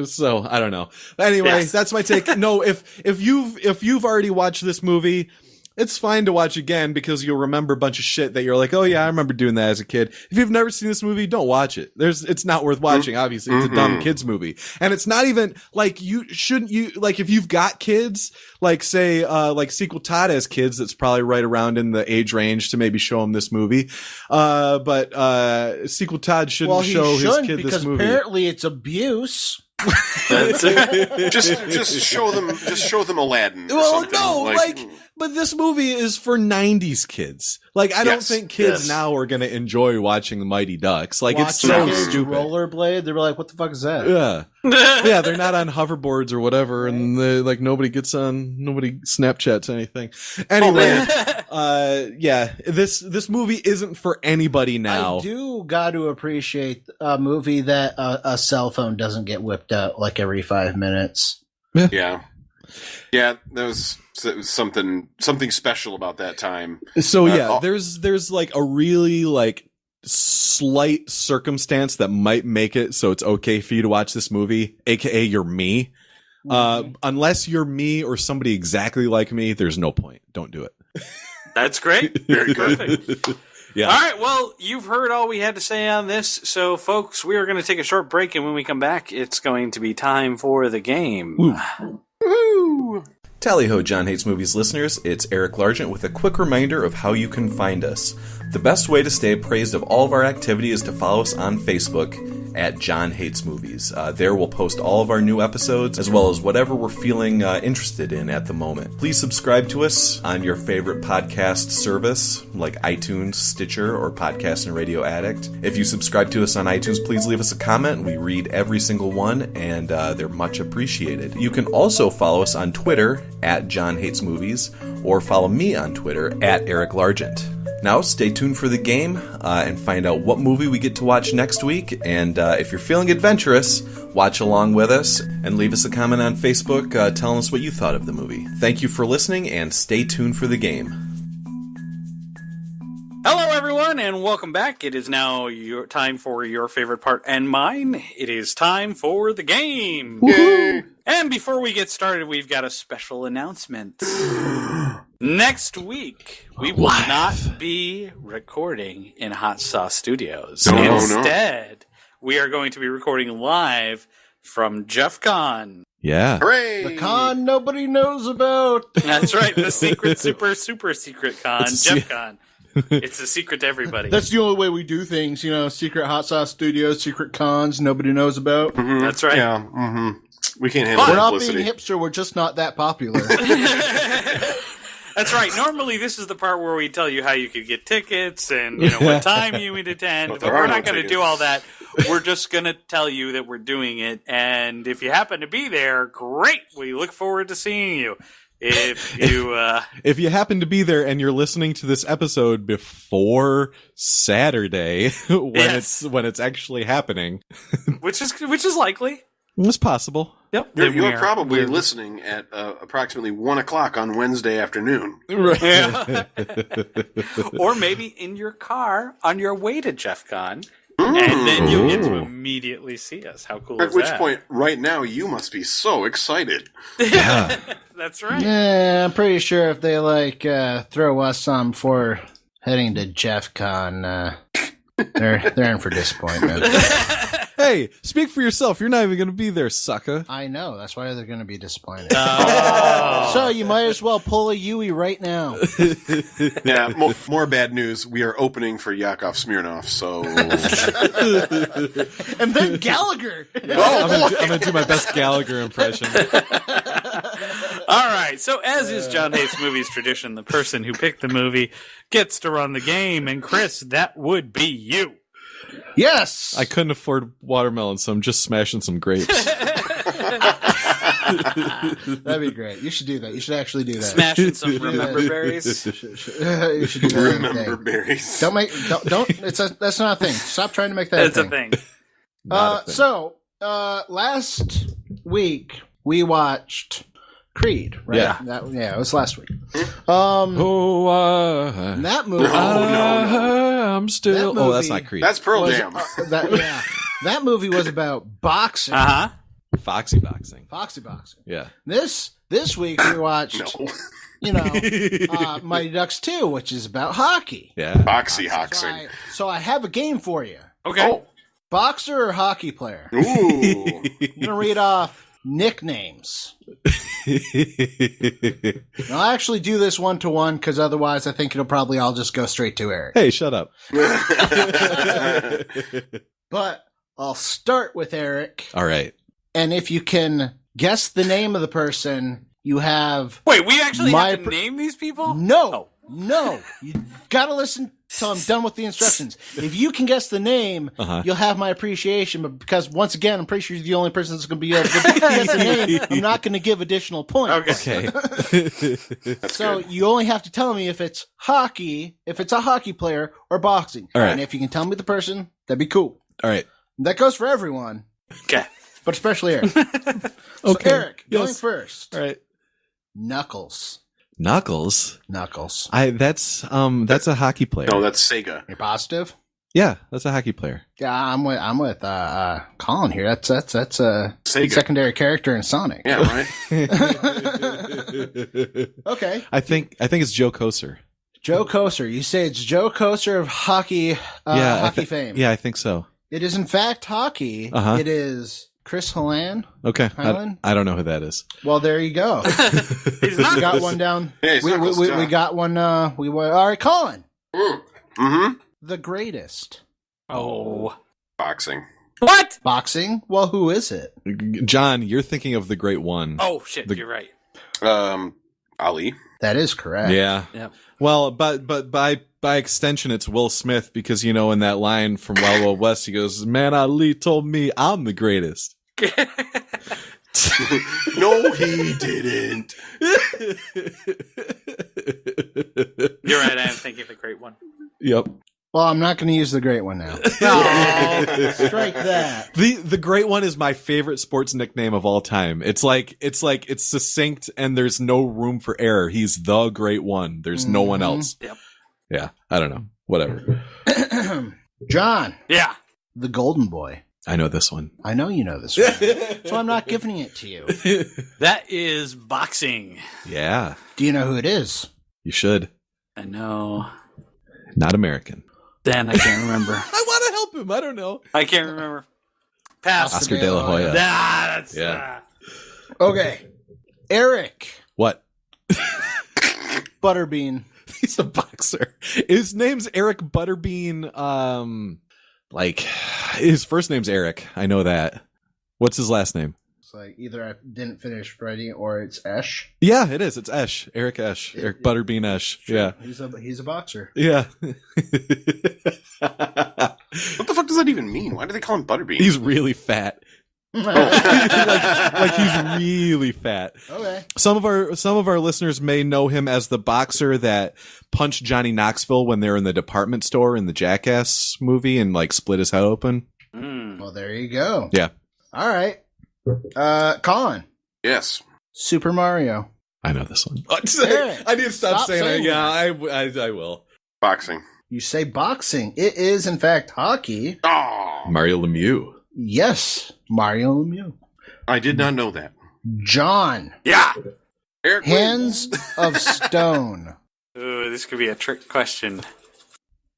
[SPEAKER 3] So I don't know. But anyway,
[SPEAKER 5] Yes.
[SPEAKER 3] that's my take. No, if you've already watched this movie, it's fine to watch again because you'll remember a bunch of shit that you're like, oh yeah, I remember doing that as a kid. If you've never seen this movie, don't watch it. It's not worth watching. Obviously, it's a dumb kids movie, and it's not even like if you've got kids, like say like Sequel Todd has kids, that's probably right around in the age range to maybe show them this movie. But Sequel Todd shouldn't show his kid
[SPEAKER 4] because
[SPEAKER 3] this movie.
[SPEAKER 4] apparently it's abuse.
[SPEAKER 5] That's it.
[SPEAKER 1] just show them Aladdin. Or
[SPEAKER 3] Well,
[SPEAKER 1] something.
[SPEAKER 3] no, but this movie is for 90s kids. Like, I don't
[SPEAKER 1] Yes,
[SPEAKER 3] think kids
[SPEAKER 5] yes.
[SPEAKER 3] now are going to enjoy watching the Mighty Ducks. Like, it's
[SPEAKER 4] Watching
[SPEAKER 3] so
[SPEAKER 4] kids
[SPEAKER 3] stupid.
[SPEAKER 4] rollerblade. They were like, "What the fuck is that?"
[SPEAKER 3] Yeah. Yeah, they're not on hoverboards or whatever, and nobody Snapchats anything. Anyway, this movie isn't for anybody now.
[SPEAKER 4] I do got to appreciate a movie that a cell phone doesn't get whipped out like every 5 minutes.
[SPEAKER 1] Yeah, there was something special about that time.
[SPEAKER 3] So there's like a really like slight circumstance that might make it so it's okay for you to watch this movie, aka you're me. Unless you're me or somebody exactly like me, there's no point. Don't do it.
[SPEAKER 5] That's great.
[SPEAKER 1] Very good.
[SPEAKER 5] Perfect.
[SPEAKER 3] Yeah.
[SPEAKER 5] All right, well, you've heard all we had to say on this. So, folks, we are going to take a short break, and when we come back, it's going to be time for the game.
[SPEAKER 3] Woo. Tally-ho, John Hates Movies listeners, it's Eric Largent with a quick reminder of how you can find us. The best way to stay appraised of all of our activity is to follow us on Facebook. at John Hates Movies. There we'll post all of our new episodes, as well as whatever we're feeling interested in at the moment. Please subscribe to us on your favorite podcast service, like iTunes, Stitcher, or Podcast and Radio Addict. If you subscribe to us on iTunes, please leave us a comment. We read every single one, and they're much appreciated. You can also follow us on Twitter at John Hates Movies, or follow me on Twitter at Eric Largent. Now, stay tuned for the game and find out what movie we get to watch next week. And if you're feeling adventurous, watch along with us and leave us a comment on Facebook telling us what you thought of the movie. Thank you for listening, and stay tuned for the game.
[SPEAKER 5] Hello, everyone, and welcome back. It is now your time for your favorite part and mine. It is time for the game.
[SPEAKER 1] Yay.
[SPEAKER 5] And before we get started, we've got a special announcement. Next week, we will not be recording in Hot Sauce Studios.
[SPEAKER 1] No.
[SPEAKER 5] Instead, we are going to be recording live from Jeff Con.
[SPEAKER 3] Yeah.
[SPEAKER 1] Hooray!
[SPEAKER 4] The con nobody knows about.
[SPEAKER 5] That's right, the secret, super secret con,
[SPEAKER 3] It's
[SPEAKER 5] Jeff Con. It's a secret to everybody.
[SPEAKER 4] That's the only way we do things, secret hot sauce studios, secret cons nobody knows about.
[SPEAKER 1] Mhm.
[SPEAKER 5] That's right.
[SPEAKER 1] Yeah. We can't handle
[SPEAKER 4] We're not
[SPEAKER 1] publicity.
[SPEAKER 4] being hipster, we're just not that popular.
[SPEAKER 5] That's right. Normally, this is the part where we tell you how you could get tickets and what time you would attend.
[SPEAKER 1] But
[SPEAKER 5] But
[SPEAKER 1] there
[SPEAKER 5] we're
[SPEAKER 1] are no
[SPEAKER 5] not going to
[SPEAKER 1] tickets.
[SPEAKER 5] do all that. We're just going to tell you that we're doing it. And if you happen to be there, great. We look forward to seeing you. If you,
[SPEAKER 3] If you happen to be there and you're listening to this episode before Saturday, when it's actually happening,
[SPEAKER 5] which is likely.
[SPEAKER 3] it's possible.
[SPEAKER 5] Yep.
[SPEAKER 1] You're probably listening at approximately 1 o'clock on Wednesday afternoon.
[SPEAKER 5] Yeah. Or maybe in your car on your way to Jeff Con. And then you'll get to immediately see us. How cool
[SPEAKER 1] At
[SPEAKER 5] is
[SPEAKER 1] which
[SPEAKER 5] that?
[SPEAKER 1] point, right now, you must be so excited.
[SPEAKER 3] Yeah.
[SPEAKER 5] That's right.
[SPEAKER 4] Yeah, I'm pretty sure if they throw us some before heading to Jeff Con, they're in for disappointment.
[SPEAKER 3] Hey, speak for yourself. You're not even going to be there, sucker.
[SPEAKER 4] I know, that's why they're going to be disappointed.
[SPEAKER 5] Oh.
[SPEAKER 4] So you might as well pull a Yui right now.
[SPEAKER 1] Yeah, more bad news. We are opening for Yakov Smirnoff, so...
[SPEAKER 4] And then Gallagher.
[SPEAKER 3] I'm going to do my best Gallagher impression.
[SPEAKER 5] All right. So, as is John Hates Movies tradition, the person who picked the movie gets to run the game. And Chris, that would be you.
[SPEAKER 4] Yes.
[SPEAKER 3] I couldn't afford watermelon, so I'm just smashing some grapes.
[SPEAKER 4] That'd be great. You should do that. You should actually do that.
[SPEAKER 5] Smashing some remember berries.
[SPEAKER 4] You should do that.
[SPEAKER 1] Remember berries.
[SPEAKER 4] Don't. That's not a thing. Stop trying to make that
[SPEAKER 5] That's a thing.
[SPEAKER 3] Not a thing.
[SPEAKER 4] So last week we watched Creed. Right?
[SPEAKER 3] Yeah.
[SPEAKER 4] It was last week. That movie.
[SPEAKER 3] I'm still.
[SPEAKER 4] That
[SPEAKER 3] Oh, that's
[SPEAKER 4] movie-
[SPEAKER 3] not Creed.
[SPEAKER 1] That's Pearl
[SPEAKER 4] was,
[SPEAKER 1] Jam.
[SPEAKER 4] that movie was about boxing.
[SPEAKER 5] Uh huh.
[SPEAKER 3] Foxy boxing.
[SPEAKER 4] Foxy boxing.
[SPEAKER 3] Yeah.
[SPEAKER 4] This week we watched,
[SPEAKER 1] No.
[SPEAKER 4] Mighty Ducks 2, which is about hockey.
[SPEAKER 3] Yeah.
[SPEAKER 1] Boxy
[SPEAKER 4] So
[SPEAKER 1] hoxing.
[SPEAKER 4] so I have a game for you.
[SPEAKER 5] Okay.
[SPEAKER 1] Oh.
[SPEAKER 4] Boxer or hockey player?
[SPEAKER 1] Ooh.
[SPEAKER 4] I'm going to read off nicknames. I'll actually do this 1-to-1 because otherwise I think it'll probably all just go straight to Eric.
[SPEAKER 3] Hey, shut up.
[SPEAKER 4] But I'll start with Eric.
[SPEAKER 3] All right.
[SPEAKER 4] And if you can guess the name of the person, you have...
[SPEAKER 5] Wait, we actually
[SPEAKER 4] My
[SPEAKER 5] have to name these people?
[SPEAKER 4] No. You gotta listen till I'm done with the instructions. If you can guess the name, you'll have my appreciation. But because once again, I'm pretty sure you're the only person that's going to be able to guess the name, I'm not going to give additional points.
[SPEAKER 5] Okay.
[SPEAKER 4] So you only have to tell me if it's hockey, if it's a hockey player, or boxing.
[SPEAKER 3] All right.
[SPEAKER 4] And if you can tell me the person, that'd be cool.
[SPEAKER 3] All right.
[SPEAKER 4] That goes for everyone,
[SPEAKER 5] Okay.
[SPEAKER 4] but especially Eric.
[SPEAKER 3] Okay.
[SPEAKER 4] So Eric, going
[SPEAKER 3] Yes.
[SPEAKER 4] first.
[SPEAKER 3] All right.
[SPEAKER 4] Knuckles.
[SPEAKER 3] Knuckles. That's a hockey player.
[SPEAKER 1] No, that's Sega.
[SPEAKER 4] You're positive?
[SPEAKER 3] Yeah, that's a hockey player.
[SPEAKER 4] Yeah, I'm with Colin here. That's a
[SPEAKER 1] Sega.
[SPEAKER 4] secondary character in Sonic.
[SPEAKER 1] Yeah, right?
[SPEAKER 4] Okay.
[SPEAKER 3] I think it's Joe Koser.
[SPEAKER 4] Joe Koser. You say it's Joe Koser of hockey hockey fame.
[SPEAKER 3] Yeah, I think so.
[SPEAKER 4] It is in fact hockey.
[SPEAKER 3] Uh-huh.
[SPEAKER 4] It is Chris Hallan.
[SPEAKER 3] Okay.
[SPEAKER 4] Highland?
[SPEAKER 3] I don't know who that is.
[SPEAKER 4] Well, there you go.
[SPEAKER 5] He's
[SPEAKER 4] We
[SPEAKER 5] not.
[SPEAKER 4] got one down.
[SPEAKER 1] Yeah, he's
[SPEAKER 4] we
[SPEAKER 1] Knuckles,
[SPEAKER 4] we
[SPEAKER 1] yeah.
[SPEAKER 4] got one. All right, Colin.
[SPEAKER 1] Mm-hmm.
[SPEAKER 4] The greatest.
[SPEAKER 5] Oh.
[SPEAKER 1] Boxing.
[SPEAKER 5] What?
[SPEAKER 4] Boxing? Well, who is it?
[SPEAKER 3] John, you're thinking of the Great One.
[SPEAKER 5] Oh shit, you're right.
[SPEAKER 1] Ali.
[SPEAKER 4] That is correct.
[SPEAKER 3] Yeah. Well, but by extension, it's Will Smith because, in that line from Wild Wild West, he goes, "Man, Ali told me I'm the greatest."
[SPEAKER 1] No, he didn't.
[SPEAKER 5] You're right. I am thinking of the Great One.
[SPEAKER 3] Yep.
[SPEAKER 4] Well, I'm not going to use the Great One now. Strike that.
[SPEAKER 3] The Great One is my favorite sports nickname of all time. It's succinct and there's no room for error. He's the Great One. There's no one else.
[SPEAKER 5] Yep.
[SPEAKER 3] Yeah. I don't know. Whatever.
[SPEAKER 4] John.
[SPEAKER 5] Yeah.
[SPEAKER 4] The Golden Boy.
[SPEAKER 3] I know this one.
[SPEAKER 4] I know you know this one. So I'm not giving it to you.
[SPEAKER 5] That is boxing.
[SPEAKER 3] Yeah.
[SPEAKER 4] Do you know who it is?
[SPEAKER 3] You should.
[SPEAKER 5] I know.
[SPEAKER 3] Not American.
[SPEAKER 5] Dan, I can't remember.
[SPEAKER 3] I want to help him. I don't know.
[SPEAKER 5] I can't remember. Pass.
[SPEAKER 3] Oscar De La Hoya.
[SPEAKER 5] That's,
[SPEAKER 3] Yeah.
[SPEAKER 4] Okay. Eric
[SPEAKER 3] What?
[SPEAKER 4] Butterbean.
[SPEAKER 3] He's a boxer. His name's Eric Butterbean. His first name's Eric. I know that. What's his last name?
[SPEAKER 4] It's like either I didn't finish Freddy or it's Esh.
[SPEAKER 3] Yeah, it is. It's Esh. Eric Esh. Eric Butterbean Esh. Yeah.
[SPEAKER 4] He's a boxer.
[SPEAKER 3] Yeah.
[SPEAKER 1] What the fuck does that even mean? Why do they call him Butterbean?
[SPEAKER 3] He's really fat. like he's really fat.
[SPEAKER 4] Okay.
[SPEAKER 3] Some of our listeners may know him as the boxer that punched Johnny Knoxville when they were in the department store in the Jackass movie and split his head open.
[SPEAKER 4] Well, there you go.
[SPEAKER 3] Yeah.
[SPEAKER 4] All right. Colin.
[SPEAKER 1] Yes.
[SPEAKER 4] Super Mario.
[SPEAKER 3] I know this one.
[SPEAKER 4] Eric,
[SPEAKER 3] I need to stop saying
[SPEAKER 4] saying
[SPEAKER 3] it. Yeah, I will.
[SPEAKER 1] Boxing.
[SPEAKER 4] You say boxing. It is, in fact, hockey.
[SPEAKER 1] Oh,
[SPEAKER 3] Mario Lemieux.
[SPEAKER 4] Yes, Mario Lemieux.
[SPEAKER 1] I did not know that.
[SPEAKER 4] John.
[SPEAKER 5] Yeah.
[SPEAKER 1] Eric
[SPEAKER 4] Hands
[SPEAKER 1] wins.
[SPEAKER 4] of Stone.
[SPEAKER 5] Ooh, this could be a trick question.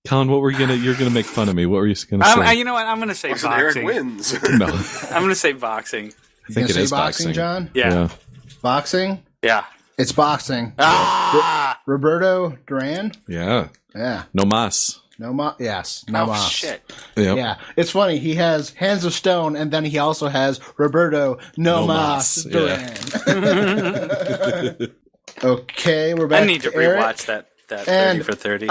[SPEAKER 3] Colin, what were you're gonna make fun of me. What were you gonna say?
[SPEAKER 5] You know what? I'm going to say
[SPEAKER 1] I said Eric
[SPEAKER 5] boxing.
[SPEAKER 1] wins.
[SPEAKER 3] No.
[SPEAKER 5] I'm going to say boxing.
[SPEAKER 3] I think it
[SPEAKER 4] say
[SPEAKER 3] is
[SPEAKER 4] boxing,
[SPEAKER 3] boxing.
[SPEAKER 4] John?
[SPEAKER 5] Yeah.
[SPEAKER 4] Boxing?
[SPEAKER 5] Yeah.
[SPEAKER 4] It's boxing.
[SPEAKER 5] Ah!
[SPEAKER 4] Roberto Duran?
[SPEAKER 3] Yeah.
[SPEAKER 4] Yeah.
[SPEAKER 3] No mas.
[SPEAKER 4] Yes. No
[SPEAKER 5] Oh,
[SPEAKER 4] mas.
[SPEAKER 5] shit.
[SPEAKER 3] Yep.
[SPEAKER 4] Yeah. It's funny. He has Hands of Stone, and then he also has Roberto No Mas Duran. Okay, we're back
[SPEAKER 5] I need to
[SPEAKER 4] Eric.
[SPEAKER 5] rewatch that 30
[SPEAKER 4] And
[SPEAKER 5] for 30.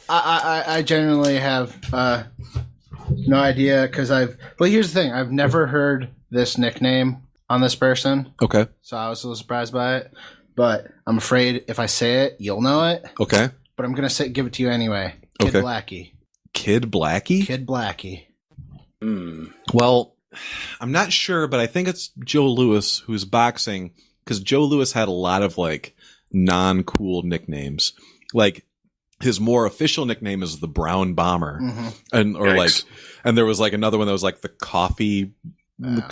[SPEAKER 4] I genuinely have no idea because well, here's the thing. I've never heard this nickname on this person,
[SPEAKER 3] Okay.
[SPEAKER 4] so I was a little surprised by it. But I'm afraid if I say it, you'll know it.
[SPEAKER 3] Okay.
[SPEAKER 4] But I'm gonna give it to you anyway. Kid
[SPEAKER 3] Okay.
[SPEAKER 4] Blackie.
[SPEAKER 3] Kid Blackie?
[SPEAKER 4] Kid Blackie.
[SPEAKER 3] Well, I'm not sure, but I think it's Joe Louis who's boxing because Joe Louis had a lot of non-cool nicknames. His more official nickname is the Brown Bomber, and
[SPEAKER 1] Yikes.
[SPEAKER 3] and there was another one that was the Coffee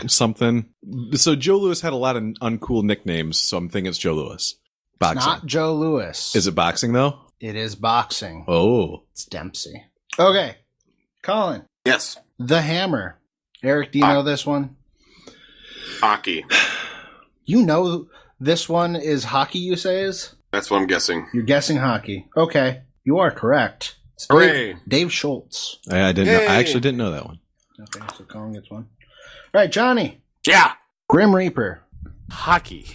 [SPEAKER 3] something. So Joe Louis had a lot of uncool nicknames. So I'm thinking it's Joe Louis. Boxing.
[SPEAKER 4] Not Joe Louis.
[SPEAKER 3] Is it boxing though?
[SPEAKER 4] It is boxing.
[SPEAKER 3] Oh,
[SPEAKER 4] It's Dempsey. Okay, Colin.
[SPEAKER 1] Yes.
[SPEAKER 4] The Hammer. Eric, do you know this one?
[SPEAKER 1] Hockey.
[SPEAKER 4] You know this one is hockey, you say is?
[SPEAKER 1] That's what I'm guessing.
[SPEAKER 4] You're guessing hockey. Okay, you are correct. It's
[SPEAKER 1] Hooray.
[SPEAKER 4] Dave Schultz.
[SPEAKER 3] I didn't. Know, I
[SPEAKER 1] Yay.
[SPEAKER 3] actually didn't know that one.
[SPEAKER 4] Okay, so Colin gets one. All right, Johnny.
[SPEAKER 5] Yeah.
[SPEAKER 4] Grim Reaper.
[SPEAKER 5] Hockey.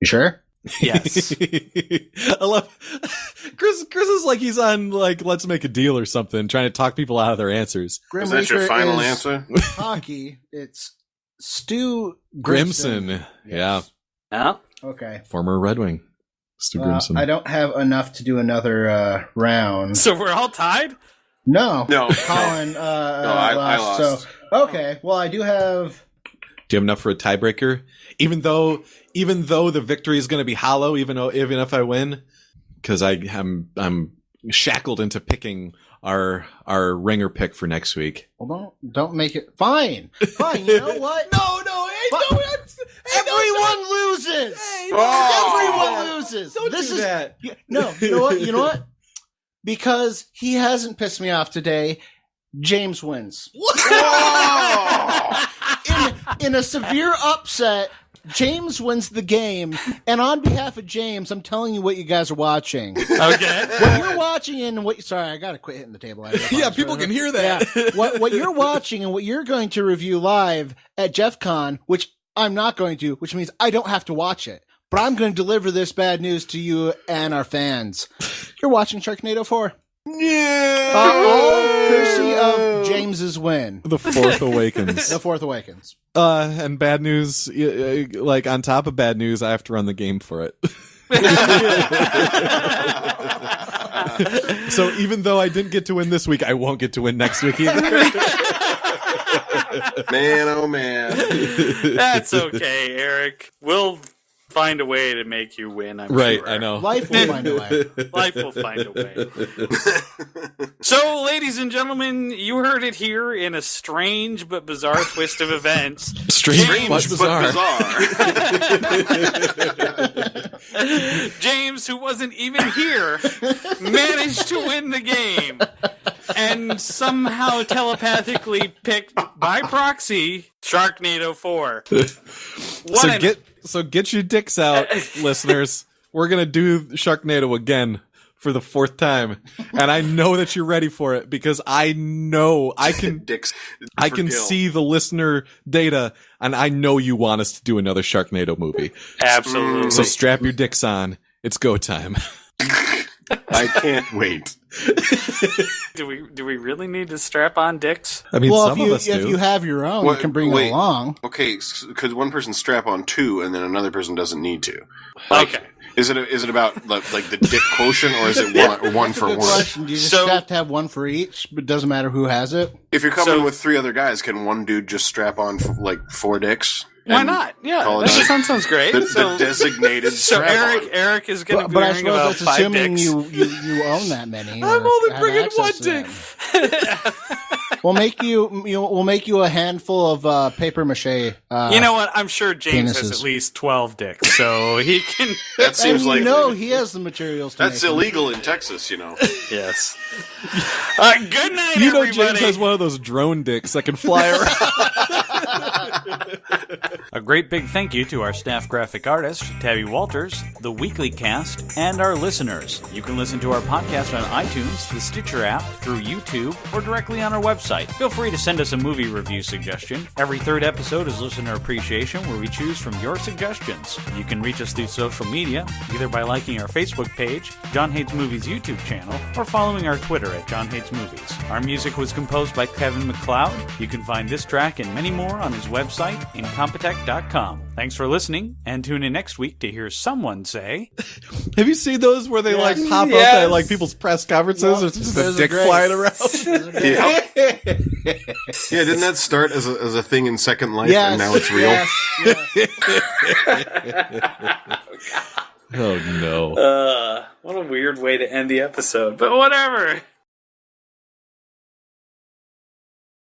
[SPEAKER 4] You sure?
[SPEAKER 5] Yes.
[SPEAKER 3] I love Chris. Chris is he's on Let's Make a Deal or something, trying to talk people out of their answers.
[SPEAKER 4] Grim
[SPEAKER 1] Is that your final
[SPEAKER 4] is
[SPEAKER 1] answer?
[SPEAKER 4] hockey. It's Stu
[SPEAKER 3] Grimson. Yeah,
[SPEAKER 5] No?
[SPEAKER 4] Okay.
[SPEAKER 3] former Red Wing. Stu Grimson.
[SPEAKER 4] I don't have enough to do another round.
[SPEAKER 5] So we're all tied?
[SPEAKER 4] No.
[SPEAKER 1] No.
[SPEAKER 4] Colin
[SPEAKER 1] I lost.
[SPEAKER 4] So, okay. Well, I do have...
[SPEAKER 3] Do you have enough for a tiebreaker? Even though the victory is going to be hollow, even if I win, because I'm shackled into picking our ringer pick for next week.
[SPEAKER 4] Well, don't make it... Fine. You know what? Everyone loses. Everyone loses.
[SPEAKER 3] Don't
[SPEAKER 4] This
[SPEAKER 3] do
[SPEAKER 4] is
[SPEAKER 3] that.
[SPEAKER 4] No, you know what? Because he hasn't pissed me off today, James wins. In a severe upset, James wins the game, and on behalf of James, I'm telling you what you guys are watching.
[SPEAKER 5] Okay.
[SPEAKER 4] What you're watching and what... Sorry, I gotta quit hitting the table.
[SPEAKER 3] Yeah, people can hear that.
[SPEAKER 4] Yeah. What you're watching and what you're going to review live at Jeff Con, which I'm not going to, which means I don't have to watch it. But I'm going to deliver this bad news to you and our fans. You're watching Sharknado 4.
[SPEAKER 3] Yeah.
[SPEAKER 4] All courtesy of James's win.
[SPEAKER 3] The Fourth Awakens.
[SPEAKER 4] The Fourth Awakens.
[SPEAKER 3] And bad news, like on top of bad news, I have to run the game for it. So even though I didn't get to win this week, I won't get to win next week either.
[SPEAKER 1] Man, oh man.
[SPEAKER 5] That's okay, Eric. We'll find a way to make you win, I'm
[SPEAKER 3] Right,
[SPEAKER 5] sure.
[SPEAKER 3] I know.
[SPEAKER 4] Life will find a way.
[SPEAKER 5] Life will find a way. So, ladies and gentlemen, you heard it here in a strange but bizarre twist of events.
[SPEAKER 3] Strange but bizarre.
[SPEAKER 5] James, who wasn't even here, managed to win the game and somehow telepathically picked by proxy Sharknado 4.
[SPEAKER 3] So get your dicks out, listeners. We're gonna do Sharknado again for the fourth time, and I know that you're ready for it because I know I can.
[SPEAKER 1] Dicks.
[SPEAKER 3] I can see the listener data, and I know you want us to do another Sharknado movie.
[SPEAKER 5] Absolutely.
[SPEAKER 3] So strap your dicks on. It's go time.
[SPEAKER 1] I can't wait.
[SPEAKER 5] Do we really need to strap on dicks?
[SPEAKER 3] I mean,
[SPEAKER 4] Well,
[SPEAKER 3] some of us do.
[SPEAKER 4] if you have your own, you can bring it along.
[SPEAKER 1] Okay, could one person strap on two and then another person doesn't need to?
[SPEAKER 5] Okay.
[SPEAKER 1] Is it about like the dick quotient, or is it one
[SPEAKER 4] That's a
[SPEAKER 1] for
[SPEAKER 4] good
[SPEAKER 1] one?
[SPEAKER 4] question. Do you just have to have one for each? But it doesn't matter who has it.
[SPEAKER 1] If you're coming
[SPEAKER 5] So-
[SPEAKER 1] with three other guys, can one dude just strap on like 4 dicks?
[SPEAKER 5] Why
[SPEAKER 1] and
[SPEAKER 5] not? Yeah,
[SPEAKER 1] call it
[SPEAKER 5] that
[SPEAKER 1] done?
[SPEAKER 5] sounds great.
[SPEAKER 1] The designated
[SPEAKER 5] So
[SPEAKER 1] strap-on.
[SPEAKER 5] Eric is going to be
[SPEAKER 4] But I
[SPEAKER 5] wearing
[SPEAKER 4] suppose
[SPEAKER 5] about
[SPEAKER 4] that's
[SPEAKER 5] 5
[SPEAKER 4] assuming
[SPEAKER 5] dicks.
[SPEAKER 4] you own that many.
[SPEAKER 3] I'm
[SPEAKER 4] or
[SPEAKER 3] only
[SPEAKER 4] have
[SPEAKER 3] bringing
[SPEAKER 4] access
[SPEAKER 3] one
[SPEAKER 4] to
[SPEAKER 3] dick.
[SPEAKER 4] them. We'll make you a handful of paper mache.
[SPEAKER 5] You know what? I'm sure James has
[SPEAKER 4] penises.
[SPEAKER 5] at least 12 dicks, so he can.
[SPEAKER 1] That
[SPEAKER 4] And
[SPEAKER 1] seems like
[SPEAKER 4] he has the materials to
[SPEAKER 1] that's
[SPEAKER 4] make them.
[SPEAKER 1] illegal in Texas, you know.
[SPEAKER 5] Yes. Good night,
[SPEAKER 3] You know,
[SPEAKER 5] everybody.
[SPEAKER 3] James has one of those drone dicks that can fly around.
[SPEAKER 5] A great big thank you to our staff graphic artist, Tabby Walters, the Weekly Cast, and our listeners. You can listen to our podcast on iTunes, the Stitcher app, through YouTube, or directly on our website. Feel free to send us a movie review suggestion. Every third episode is Listener Appreciation, where we choose from your suggestions. You can reach us through social media, either by liking our Facebook page, John Hates Movies YouTube channel, or following our Twitter at John Hates Movies. Our music was composed by Kevin MacLeod. You can find this track and many more on his website, incompetech.com. Thanks for listening, and tune in next week to hear someone say...
[SPEAKER 3] Have you seen those where they like pop
[SPEAKER 5] Yes.
[SPEAKER 3] up at like people's press conferences? It's just a
[SPEAKER 4] Those are
[SPEAKER 3] dick
[SPEAKER 4] great.
[SPEAKER 3] flying around.
[SPEAKER 1] Yeah, didn't that start as a thing in Second Life,
[SPEAKER 4] Yes,
[SPEAKER 1] and now it's real?
[SPEAKER 4] yes.
[SPEAKER 3] Oh no.
[SPEAKER 5] What a weird way to end the episode, but whatever.